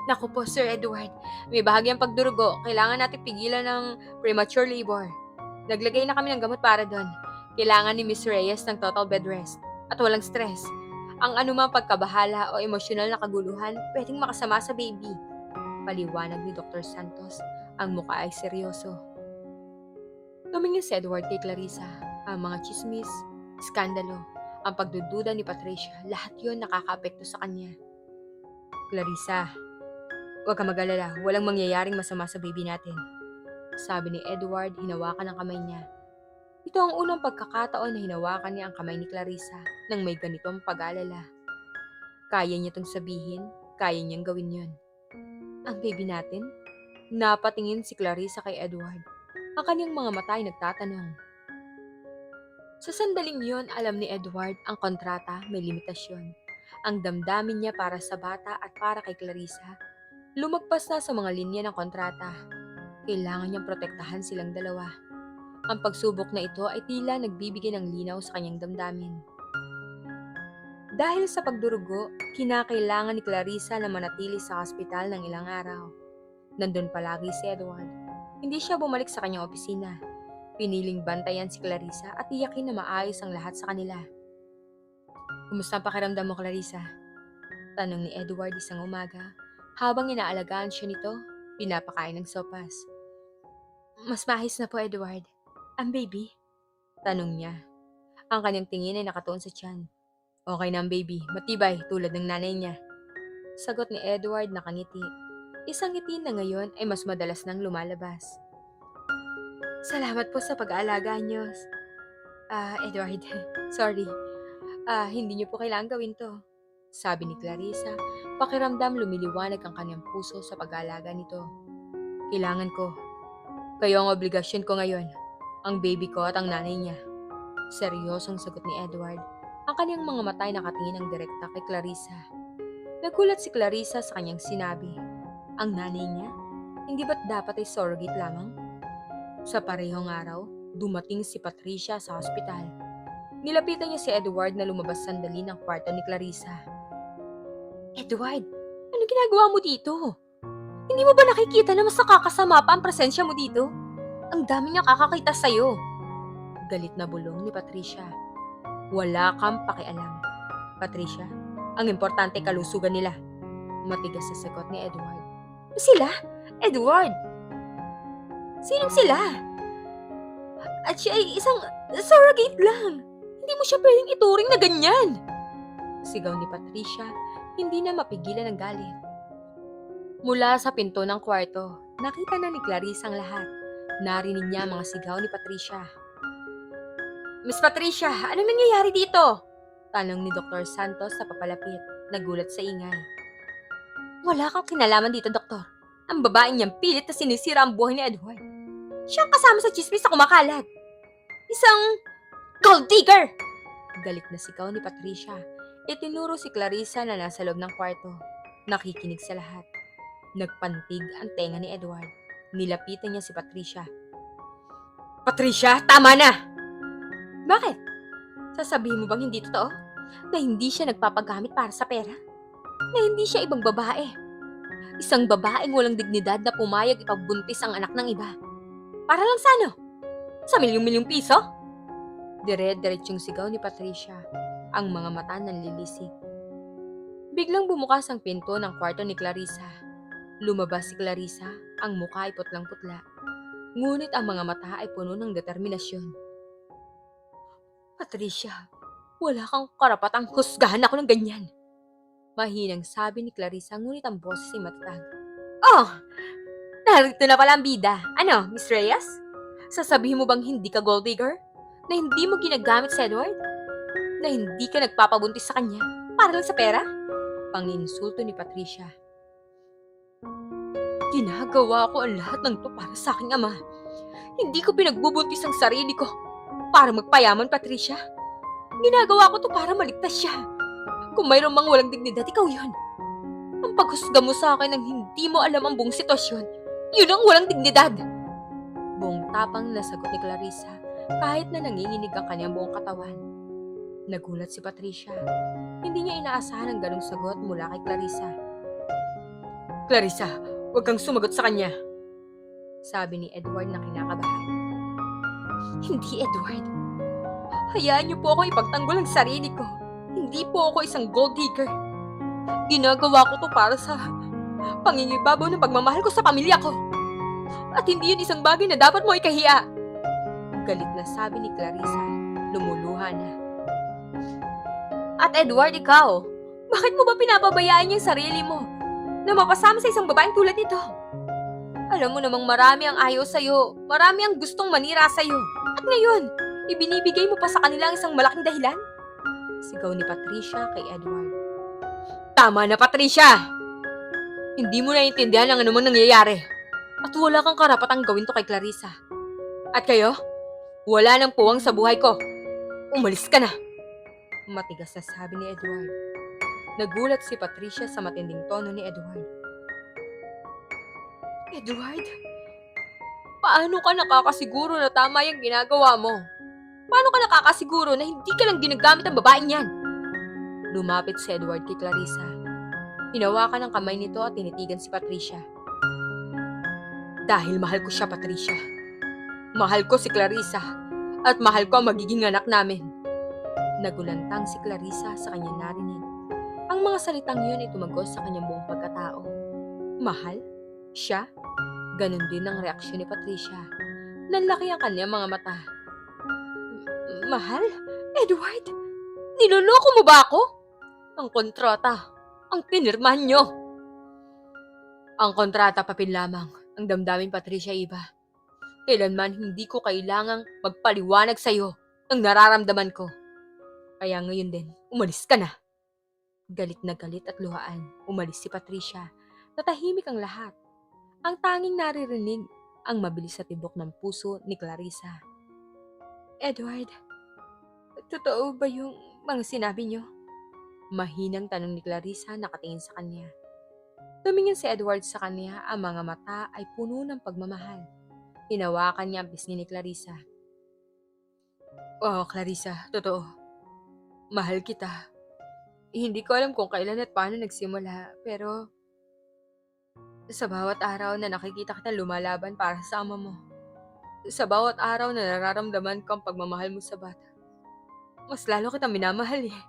Speaker 1: Naku po, Sir Edward. May bahagyang pagdurugo. Kailangan natin pigilan ng premature labor. Naglagay na kami ng gamot para doon. Kailangan ni Miss Reyes ng total bed rest. At walang stress. Ang anumang pagkabahala o emosyonal na kaguluhan pwedeng makasama sa baby. Paliwanag ni Dr. Santos. Ang mukha ay seryoso. Tumingin si Edward kay Clarissa. Ang mga chismis, skandalo, ang pagdududa ni Patricia, lahat yon nakakaapekto sa kanya. Clarissa, huwag ka mag-alala, walang mangyayaring masama sa baby natin. Sabi ni Edward, hinawakan ang kamay niya. Ito ang unang pagkakataon na hinawakan niya ang kamay ni Clarissa nang may ganitong pag-alala. Kaya niya itong sabihin, kaya niyang gawin yon. Ang baby natin? Napatingin si Clarissa kay Edward. Ang kanyang mga mata ay nagtatanong. Sa sandaling yon, alam ni Edward ang kontrata may limitasyon. Ang damdamin niya para sa bata at para kay Clarissa, lumagpas na sa mga linya ng kontrata. Kailangan niyang protektahan silang dalawa. Ang pagsubok na ito ay tila nagbibigay ng linaw sa kanyang damdamin. Dahil sa pagdurugo, kinakailangan ni Clarissa na manatili sa ospital ng ilang araw. Nandun palagi si Edward. Hindi siya bumalik sa kanyang opisina. Piniling bantayan si Clarissa at tiyakin na maayos ang lahat sa kanila. "Kumusta ang pakiramdam mo, Clarissa?" Tanong ni Edward isang umaga, habang inaalagaan siya nito, pinapakain ng sopas. "Mas maayos na po, Edward. Ang baby?" Tanong niya. Ang kanyang tingin ay nakatuon sa tiyan. "Okay na ang baby, matibay tulad ng nanay niya." Sagot ni Edward nakangiti. Isang ngiti na ngayon ay mas madalas nang lumalabas. "Salamat po sa pag-aalaga niyo. Edward, sorry. Hindi niyo po kailangan gawin to." Sabi ni Clarissa, pakiramdam lumiliwanag ang kanyang puso sa pag-aalaga nito. "Kailangan ko. Kayo ang obligasyon ko ngayon. Ang baby ko at ang nanay niya." Seryosong sagot ni Edward. Ang kanyang mga mata ay nakatingin ng direkta kay Clarissa. Nagulat si Clarissa sa kanyang sinabi. Ang nanay niya? Hindi ba't dapat ay surrogate lamang? Sa parehong araw, dumating si Patricia sa ospital. Nilapitan niya si Edward na lumabas sandali ng kwarto ni Clarissa. "Edward, ano ginagawa mo dito? Hindi mo ba nakikita na mas nakakasama pa ang presensya mo dito? Ang dami niya kakakita sa'yo." Galit na bulong ni Patricia. "Wala kang pakialam, Patricia. Ang importante kalusugan nila." Matigas sa sagot ni Edward. "Sila? Edward? Sinong sila? At siya ay isang surrogate lang. Hindi mo siya pwedeng ituring na ganyan." Sigaw ni Patricia, hindi na mapigilan ang galit. Mula sa pinto ng kwarto, nakita na ni Clarissa ang lahat. Narinig niya ang mga sigaw ni Patricia. "Miss Patricia, anong nangyayari dito?" Tanong ni Dr. Santos sa papalapit. Nagulat sa ingay. "Wala kang kinalaman dito, doktor. Ang babaeng niyang pilit na sinisira ang buhay ni Edward. Siya ang kasama sa chismis na kumakalat. Isang gold digger!" Galit na sigaw ni Patricia. Itinuro si Clarissa na nasa loob ng kwarto. Nakikinig sa lahat. Nagpantig ang tenga ni Edward. Nilapitan niya si Patricia. "Patricia, tama na!" "Bakit? Sasabihin mo bang hindi totoo? Na hindi siya nagpapagamit para sa pera? Na hindi siya ibang babae? Isang babaeng walang dignidad na pumayag ipagbuntis ang anak ng iba? Para lang sa ano? Sa milyong-milyong piso?" Dire-diretsong sigaw ni Patricia. Ang mga mata nanlilisik. Biglang bumukas ang pinto ng kwarto ni Clarissa. Lumabas si Clarissa, ang mukha ay putlang-putla. Ngunit ang mga mata ay puno ng determinasyon. "Patricia, wala kang karapatang husgahan ako ng ganyan." Mahinang sabi ni Clarissa, ngunit ang boses ay matatag. "Oh, narito na pala ang bida. Ano, Miss Reyes? Sasabihin mo bang hindi ka gold digger? Na hindi mo ginagamit si Edward? Na hindi ka nagpapabuntis sa kanya para lang sa pera?" Panginsulto ni Patricia. "Ginagawa ko ang lahat ng to para sa aking ama. Hindi ko pinagbubuntis ang sarili ko para magpayaman, Patricia. Ginagawa ko to para maligtas siya. Kung mayroon mang walang dignidad, ikaw yun. Ang paghusga mo sa akin ng hindi mo alam ang buong sitwasyon, yun ang walang dignidad." Buong tapang na sagot ni Clarissa, kahit na nanginginig ang kanyang buong katawan. Nagulat si Patricia. Hindi niya inaasahan ang ganong sagot mula kay Clarissa. "Clarissa, huwag kang sumagot sa kanya," sabi ni Edward na kinakabahan. "Hindi, Edward. Hayaan niyo po ako ipagtanggol ang sarili ko. Hindi po ako isang gold digger. Ginagawa ko to para sa pangingibabaw ng pagmamahal ko sa pamilya ko. At hindi yun isang bagay na dapat mo ikahiya." Galit na sabi ni Clarissa. Lumuluha na. "At Edward, ikaw, bakit mo ba pinapabayaan yung sarili mo na mapasama sa isang babaeng tulad nito? Alam mo namang marami ang ayaw sa'yo, marami ang gustong manira sa'yo. At ngayon, ibinibigay mo pa sa kanila ang isang malaking dahilan?" Sigaw ni Patricia kay Edward. "Tama na, Patricia! Hindi mo naiintindihan ang anumang nangyayari. At wala kang karapatang gawin to kay Clarissa. At kayo, wala nang puwang sa buhay ko. Umalis ka na!" Matigas na sabi ni Edward. Nagulat si Patricia sa matinding tono ni Edward. "Edward, Paano ka nakakasiguro na tama yung ginagawa mo? Paano ka nakakasiguro na hindi ka lang ginagamit ang babaeng yan? Lumapit si Edward kay Clarissa. Hinawakan ang kamay nito at tinitigan si Patricia. Dahil mahal ko siya, Patricia. Mahal ko si Clarissa. At mahal ko ang magiging anak namin. Nagulantang si Clarissa sa kanyang narinig. Ang mga salitang yun ay tumagos sa kanyang buong pagkatao. Mahal? Siya? Ganon din ang reaksyon ni Patricia. Nanlaki ang kanyang mga mata. Mahal? Edward? Niloloko mo ba ako? Ang kontrata. Ang pinirmahan nyo. Ang kontrata papel lamang. Ang damdamin, Patricia Iba. Kailanman hindi ko kailangang magpaliwanag sa'yo ang nararamdaman ko. Kaya ngayon din, umalis ka na. Galit na galit at luhaan. Umalis si Patricia. Natahimik ang lahat. Ang tanging naririnig ang mabilis sa tibok ng puso ni Clarissa. Edward, totoo ba yung mga sinabi niyo? Mahinang tanong ni Clarissa nakatingin sa kanya. Tumingin si Edward sa kanya, ang mga mata ay puno ng pagmamahal. Hinawakan niya ang pisngi ni Clarissa. Oo, Clarissa, totoo. Mahal kita. Hindi ko alam kung kailan at paano nagsimula, pero sa bawat araw na nakikita kita lumalaban para sa ama mo, sa bawat araw na nararamdaman ko ang pagmamahal mo sa bata, mas lalo kitang minamahal eh.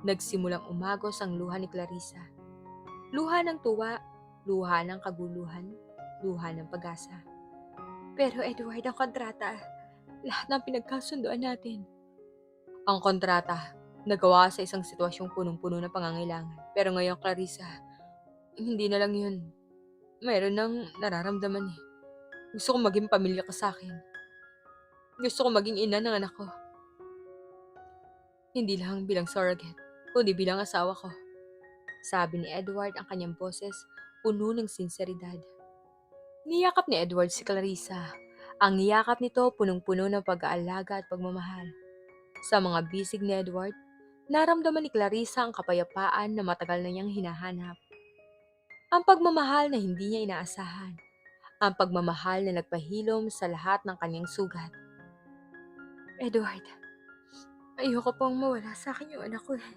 Speaker 1: Nagsimulang umagos ang luha ni Clarissa. Luha ng tuwa, luha ng kaguluhan, luha ng pag-asa. Pero Edward, ang kontrata, lahat ng pinagkasunduan natin. Ang kontrata, nagawa sa isang sitwasyong punong-puno ng pangangailangan. Pero ngayon, Clarissa, hindi na lang yun. Mayroon nang nararamdaman eh. Gusto kong maging pamilya ka sa akin. Gusto kong maging ina ng anak ko. Hindi lang bilang surrogate, kundi bilang asawa ko. Sabi ni Edward, ang kanyang boses puno ng sinseridad. Niyakap ni Edward si Clarissa. Ang yakap nito punong-puno ng pag-aalaga at pagmamahal. Sa mga bisig ni Edward, naramdaman ni Clarissa ang kapayapaan na matagal na niyang hinahanap. Ang pagmamahal na hindi niya inaasahan. Ang pagmamahal na nagpahilom sa lahat ng kanyang sugat. Edward, ayoko pong mawala sa akin yung anak ko eh.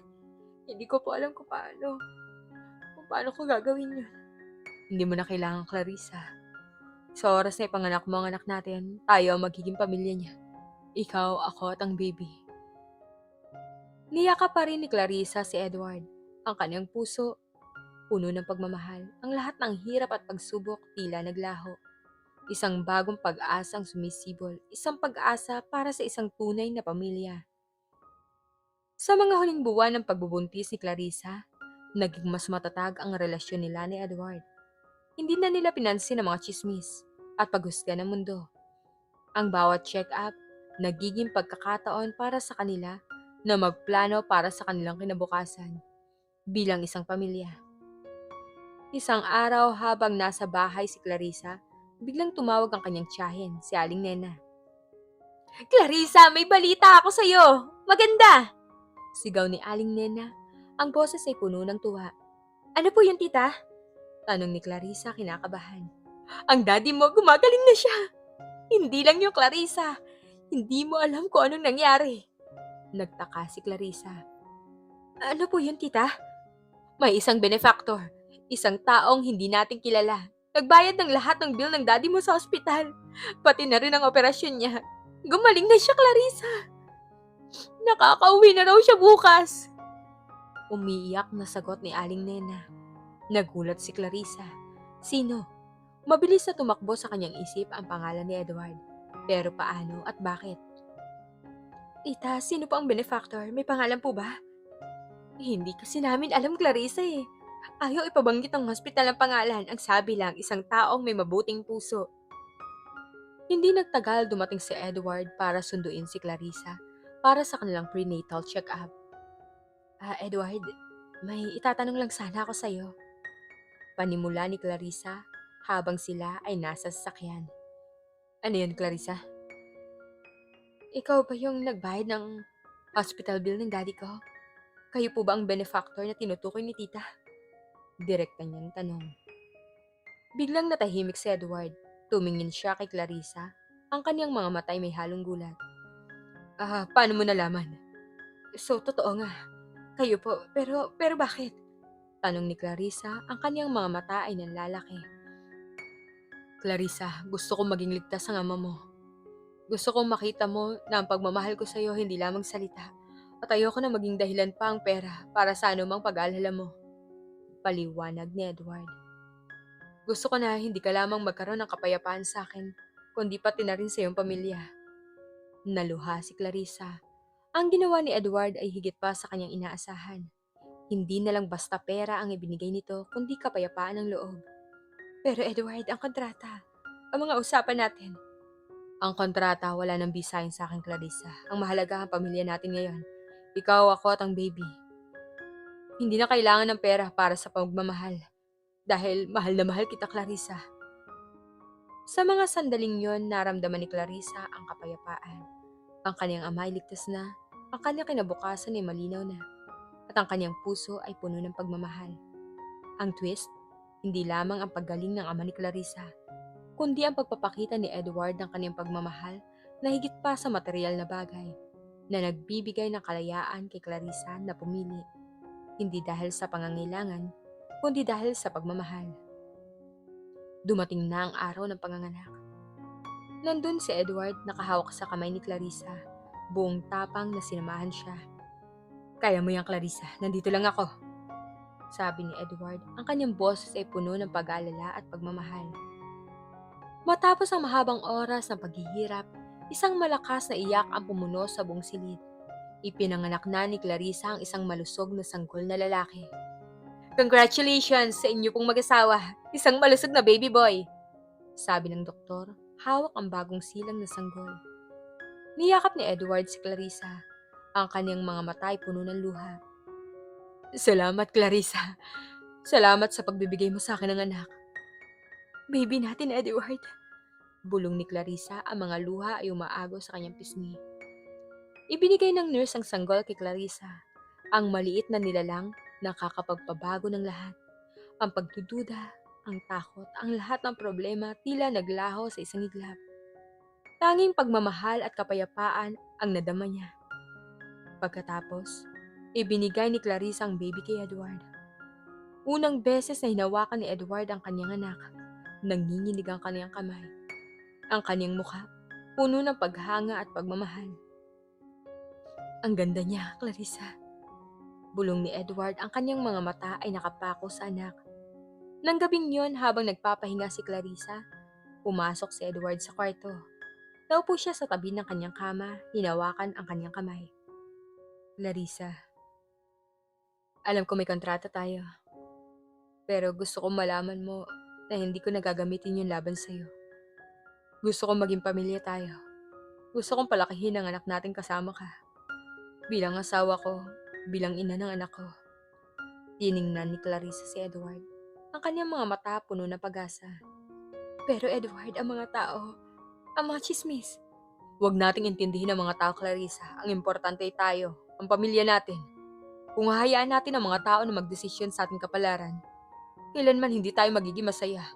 Speaker 1: Hindi ko po alam kung paano ko gagawin yun. Hindi mo na kailangan, Clarissa. Sa oras na ipanganak mo ang anak natin, tayo ang magiging pamilya niya. Ikaw, ako at ang baby. Niyakap pa rin ni Clarissa si Edward. Ang kanyang puso, puno ng pagmamahal. Ang lahat ng hirap at pagsubok tila naglaho. Isang bagong pag-asang sumisibol. Isang pag-asa para sa isang tunay na pamilya. Sa mga huling buwan ng pagbubuntis ni Clarissa, naging mas matatag ang relasyon nila ni Edward. Hindi na nila pinansin ang mga chismis at paghusga ng mundo. Ang bawat check-up, nagiging pagkakataon para sa kanila na magplano para sa kanilang kinabukasan bilang isang pamilya. Isang araw habang nasa bahay si Clarissa, biglang tumawag ang kanyang tiyahin, si Aling Nena. Clarissa, may balita ako sa'yo! Maganda! Sigaw ni Aling Nena. Ang boses ay puno ng tuwa. Ano po yun, tita? Tanong ni Clarissa kinakabahan. Ang daddy mo, gumagaling na siya. Hindi lang yung Clarissa. Hindi mo alam kung anong nangyari. Nagtaka si Clarissa. Ano po yun, tita? May isang benefactor. Isang taong hindi natin kilala. Nagbayad ng lahat ng bill ng daddy mo sa ospital. Pati na rin ang operasyon niya. Gumaling na siya, Clarissa. Nakakauwi na raw siya bukas. Umiiyak na sagot ni Aling Nena. Nagulat si Clarissa. Sino? Mabilis na tumakbo sa kanyang isip ang pangalan ni Edward. Pero paano at bakit? Tita, sino po ang benefactor? May pangalan po ba? Hindi kasi namin alam, Clarissa eh. Ayaw ipabanggit ng hospital ang pangalan. Ang sabi lang, isang taong may mabuting puso. Hindi nagtagal dumating si Edward para sunduin si Clarissa para sa kanilang prenatal check-up. Edward, may itatanong lang sana ako sa'yo. Panimula ni Clarissa habang sila ay nasa sasakyan. Ano yun, Clarissa? Ikaw ba yung nagbayad ng hospital bill ng daddy ko? Kayo po ba ang benefactor na tinutukoy ni tita? Direkta niyang tanong. Biglang natahimik si Edward. Tumingin siya kay Clarissa. Ang kaniyang mga matay may halong gulat. Paano mo nalaman? So, totoo nga. Kayo po, pero bakit? Tanong ni Clarissa, ang kaniyang mga mata ay nanlalaki. Clarissa, gusto kong maging ligtas ang ama mo. Gusto kong makita mo na ang pagmamahal ko sa iyo hindi lamang salita. At ayoko na maging dahilan pa ang pera para sa anumang pag-aalala mo. Paliwanag ni Edward. Gusto ko na hindi ka lamang magkaroon ng kapayapaan sa akin, kundi pati na rin sa iyong pamilya. Naluha si Clarissa. Ang ginawa ni Edward ay higit pa sa kanyang inaasahan. Hindi na lang basta pera ang ibinigay nito, kundi kapayapaan ng loob. Pero Edward, ang kontrata, ang mga usapan natin. Ang kontrata, wala nang bisahin sa akin, Clarissa. Ang mahalaga ang pamilya natin ngayon. Ikaw, ako at ang baby. Hindi na kailangan ng pera para sa pagmamahal. Dahil mahal na mahal kita, Clarissa. Sa mga sandaling yon, naramdaman ni Clarissa ang kapayapaan. Ang kanyang ama ay ligtas na, ang kanyang kinabukasan ay malinaw na, at ang kanyang puso ay puno ng pagmamahal. Ang twist, hindi lamang ang paggaling ng ama ni Clarissa, kundi ang pagpapakita ni Edward ng kanyang pagmamahal na higit pa sa material na bagay, na nagbibigay ng kalayaan kay Clarissa na pumili, hindi dahil sa pangangailangan, kundi dahil sa pagmamahal. Dumating na ang araw ng panganganak. Nandun si Edward nakahawak sa kamay ni Clarissa, buong tapang na sinamahan siya. Kaya mo yan, Clarissa, nandito lang ako. Sabi ni Edward, ang kanyang boses ay puno ng pag-aalala at pagmamahal. Matapos ang mahabang oras ng paghihirap, isang malakas na iyak ang pumuno sa buong silid. Ipinanganak na ni Clarissa ang isang malusog na sanggol na lalaki. Congratulations sa inyo pong mag-asawa, isang malusog na baby boy, sabi ng doktor, hawak ang bagong silang na sanggol. Niyakap ni Edward si Clarissa, ang kanyang mga mata ay puno ng luha. Salamat, Clarissa. Salamat sa pagbibigay mo sa akin ng anak. Baby natin, Edward. Bulong ni Clarissa, ang mga luha ay umaago sa kanyang pisngi. Ibinigay ng nurse ang sanggol kay Clarissa, ang maliit na nilalang na kakapagpabago ng lahat. Ang pagdududa, ang takot, ang lahat ng problema tila naglaho sa isang iglap. Tanging pagmamahal at kapayapaan ang nadama niya. Pagkatapos, ibinigay ni Clarissa ang baby kay Edward. Unang beses na hinawakan ni Edward ang kanyang anak, nanginginig ang kanyang kamay. Ang kanyang mukha, puno ng paghanga at pagmamahal. Ang ganda niya, Clarissa. Bulong ni Edward, ang kanyang mga mata ay nakapako sa anak. Nang gabing yon, habang nagpapahinga si Clarissa, pumasok si Edward sa kwarto. Naupo siya sa tabi ng kanyang kama, hinawakan ang kanyang kamay. Clarissa, alam ko may kontrata tayo. Pero gusto kong malaman mo na hindi ko nagagamitin yung laban sa'yo. Gusto kong maging pamilya tayo. Gusto kong palakihin ang anak natin kasama ka. Bilang asawa ko, bilang ina ng anak ko. Tiningnan ni Clarissa si Edward. Ang kanyang mga mata puno ng pag-asa. Pero Edward, ang mga tao, ang mga chismis. Huwag nating intindihin ang mga tao, Clarissa. Ang importante ay tayo, ang pamilya natin. Kung hahayaan natin ang mga tao na magdesisyon sa ating kapalaran, kailanman hindi tayo magiging masaya.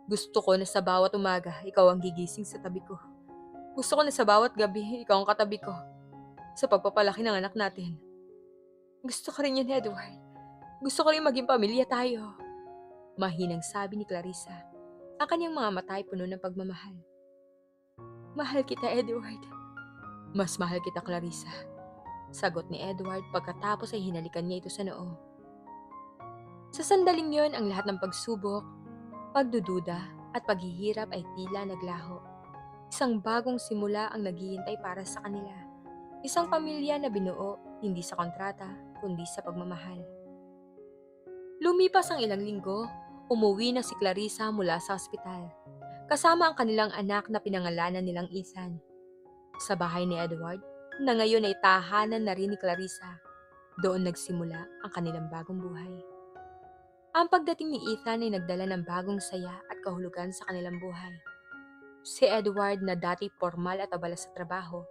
Speaker 1: Gusto ko na sa bawat umaga, ikaw ang gigising sa tabi ko. Gusto ko na sa bawat gabi, ikaw ang katabi ko. Sa pagpapalaki ng anak natin. Gusto ko rin yun, Edward. Gusto ko rin maging pamilya tayo. Mahinang sabi ni Clarissa. Ang kanyang mga mata ay puno ng pagmamahal. Mahal kita, Edward. Mas mahal kita, Clarissa. Sagot ni Edward pagkatapos ay hinalikan niya ito sa noo. Sa sandaling yon, ang lahat ng pagsubok, pagdududa at paghihirap ay tila naglaho. Isang bagong simula ang naghihintay para sa kanila. Isang pamilya na binuo hindi sa kontrata kundi sa pagmamahal. Lumipas ang ilang linggo, umuwi na si Clarissa mula sa ospital. Kasama ang kanilang anak na pinangalanan nilang Ethan. Sa bahay ni Edward, na ngayon ay tahanan na rin ni Clarissa, doon nagsimula ang kanilang bagong buhay. Ang pagdating ni Ethan ay nagdala ng bagong saya at kahulugan sa kanilang buhay. Si Edward na dati formal at abala sa trabaho,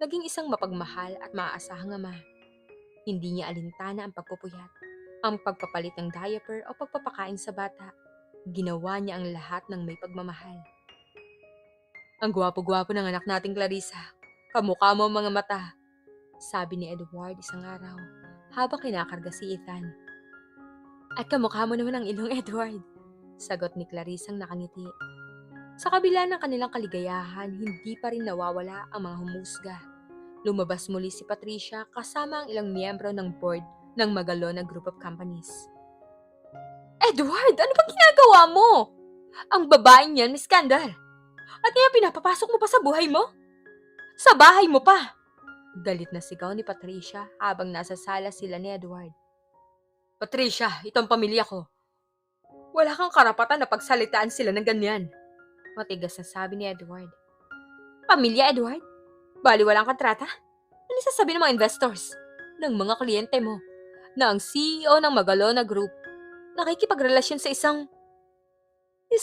Speaker 1: naging isang mapagmahal at maaasahang ama. Hindi niya alintana ang pagpupuyat, ang pagpapalit ng diaper o pagpapakain sa bata. Ginawa niya ang lahat ng may pagmamahal. Ang gwapo-gwapo ng anak nating Clarissa. Kamukha mo ang mga mata, sabi ni Edward isang araw habang kinakarga si Ethan. At kamukha mo naman ang ilong, Edward, sagot ni Clarissa ang nakangiti. Sa kabila ng kanilang kaligayahan, hindi pa rin nawawala ang mga humusga. Lumabas muli si Patricia kasama ang ilang miyembro ng board ng Magalona Group of Companies. Edward, ano bang ginagawa mo? Ang babaeng yan may skandal. At kaya pinapapasok mo pa sa buhay mo? Sa bahay mo pa! Galit na sigaw ni Patricia habang nasa sala sila ni Edward. Patricia, itong pamilya ko. Wala kang karapatan na pagsalitaan sila ng ganyan. Matigas na sabi ni Edward. Pamilya, Edward? Bali walang kontrata? Ano sasabi ng mga investors? Ng mga kliyente mo? Na ang CEO ng Magalona Group nakikipagrelasyon sa isang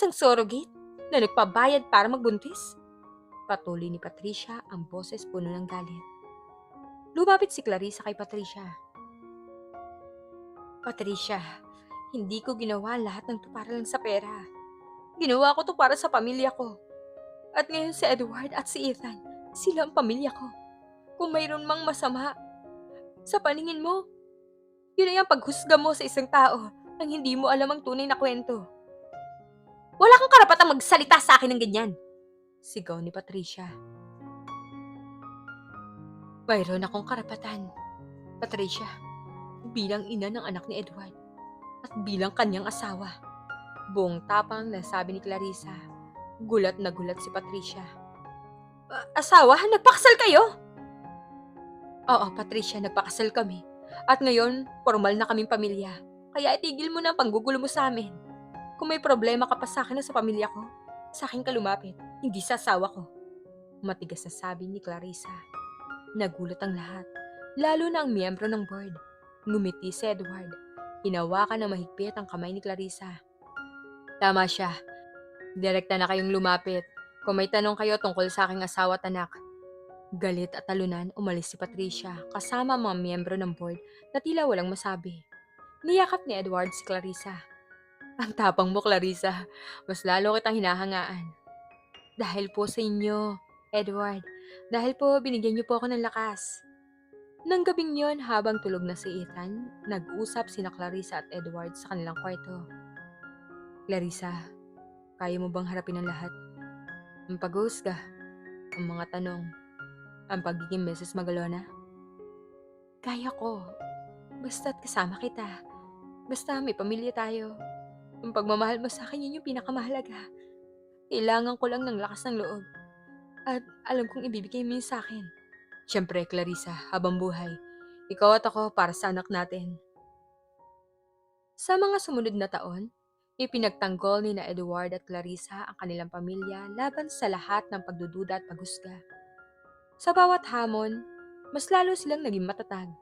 Speaker 1: surrogate na nagpabayad para magbuntis? Patuloy ni Patricia, ang boses puno ng galit. Lumapit si Clarissa kay Patricia. Patricia, hindi ko ginawa lahat ng to para lang sa pera. Ginawa ko to para sa pamilya ko. At ngayon si Edward at si Ethan, sila ang pamilya ko. Kung mayroon mang masama sa paningin mo, yun ay ang paghusga mo sa isang tao nang hindi mo alam ang tunay na kwento. Wala kang karapatang magsalita sa akin ng ganyan, sigaw ni Patricia. Mayroon akong karapatan, Patricia, bilang ina ng anak ni Edward at bilang kanyang asawa. Buong tapang na sabi ni Clarissa. Gulat na gulat si Patricia. Asawa? Nagpakasal kayo? Oo, Patricia, nagpakasal kami. At ngayon, formal na kaming pamilya. Kaya itigil mo na ang panggugulo mo sa amin. Kung may problema ka pa sa akin o sa pamilya ko, sa akin ka lumapit, hindi sa asawa ko. Matigas na sabi ni Clarissa. Nagulat ang lahat, lalo na ang miyembro ng board. Ngumiti si Edward. Hinawakan ng mahigpit ang kamay ni Clarissa. Tama siya. Direkta na kayong lumapit. Kung may tanong kayo tungkol sa aking asawa at anak. Galit at talunan, umalis si Patricia kasama ang mga miyembro ng board na tila walang masabi. Niyakap ni Edward si Clarissa. Ang tapang mo, Clarissa. Mas lalo kitang hinahangaan. Dahil po sa inyo, Edward. Dahil po binigyan niyo po ako ng lakas. Nang gabing yon, habang tulog na si Ethan, nag-usap sina Clarissa at Edward sa kanilang kwarto. Clarissa, kaya mo bang harapin ang lahat? Ang pag-uusga, ang mga tanong, ang pagiging Mrs. Magalona? Kaya ko. Basta't kasama kita. Basta may pamilya tayo. Ang pagmamahal mo sa akin, yun yung pinakamahalaga. Kailangan ko lang ng lakas ng loob. At alam kong ibibigay mo yun sa akin. Siyempre, Clarissa, habang buhay, ikaw at ako para sa anak natin. Sa mga sumunod na taon, ipinagtanggol ni na Edward at Clarissa ang kanilang pamilya laban sa lahat ng pagdududa at paghusga. Sa bawat hamon, mas lalo silang naging matatag.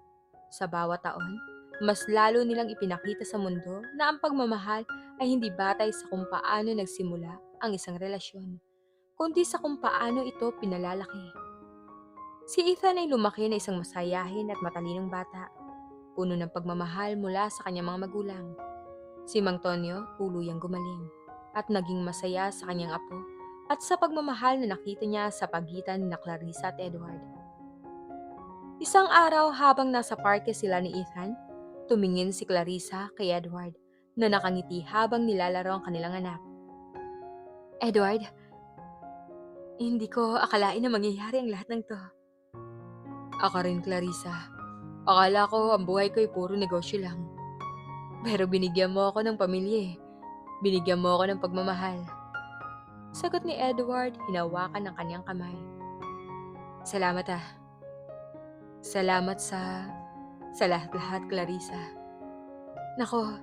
Speaker 1: Sa bawat taon, mas lalo nilang ipinakita sa mundo na ang pagmamahal ay hindi batay sa kung paano nagsimula ang isang relasyon, kundi sa kung paano ito pinalalaki. Si Ethan ay lumaki na isang masayahin at matalinong bata, puno ng pagmamahal mula sa kanyang mga magulang. Si Mang Tonyo tuluyang gumaling at naging masaya sa kanyang apo at sa pagmamahal na nakita niya sa pagitan ni Clarissa at Edward. Isang araw habang nasa parke sila ni Ethan, tumingin si Clarissa kay Edward na nakangiti habang nilalaro ang kanilang anak. Edward, hindi ko akalain na mangyayari ang lahat ng to. Ako rin, Clarissa. Akala ko ang buhay ko ay puro negosyo lang. Pero binigyan mo ako ng pamilya eh. Binigyan mo ako ng pagmamahal. Sagot ni Edward, hinawakan ng kanyang kamay. Salamat ah. Salamat sa lahat-lahat, Clarissa. Nako,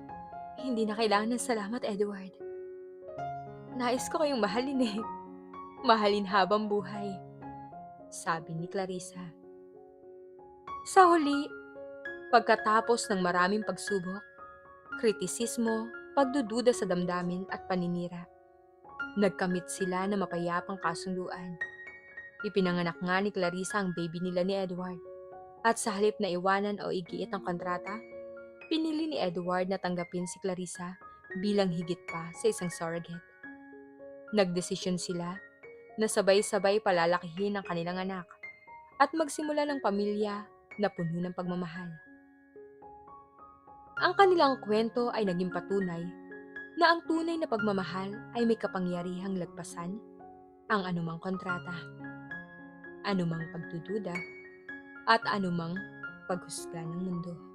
Speaker 1: hindi na kailangan ng salamat, Edward. Nais ko kayong mahalin eh. Mahalin habang buhay. Sabi ni Clarissa. Sa huli, pagkatapos ng maraming pagsubok, kritisismo, pagdududa sa damdamin at paninira, nagkamit sila ng mapayapang kasunduan. Ipinanganak nga ni Clarissa ang baby nila ni Edward. At sa halip na iwanan o igiit ang kontrata, pinili ni Edward na tanggapin si Clarissa bilang higit pa sa isang surrogate. Nagdesisyon sila na sabay-sabay palalakihin ang kanilang anak at magsimula ng pamilya na puno ng pagmamahal. Ang kanilang kwento ay naging patunay na ang tunay na pagmamahal ay may kapangyarihang lagpasan ang anumang kontrata, anumang pagdududa, at anumang paghusga ng mundo.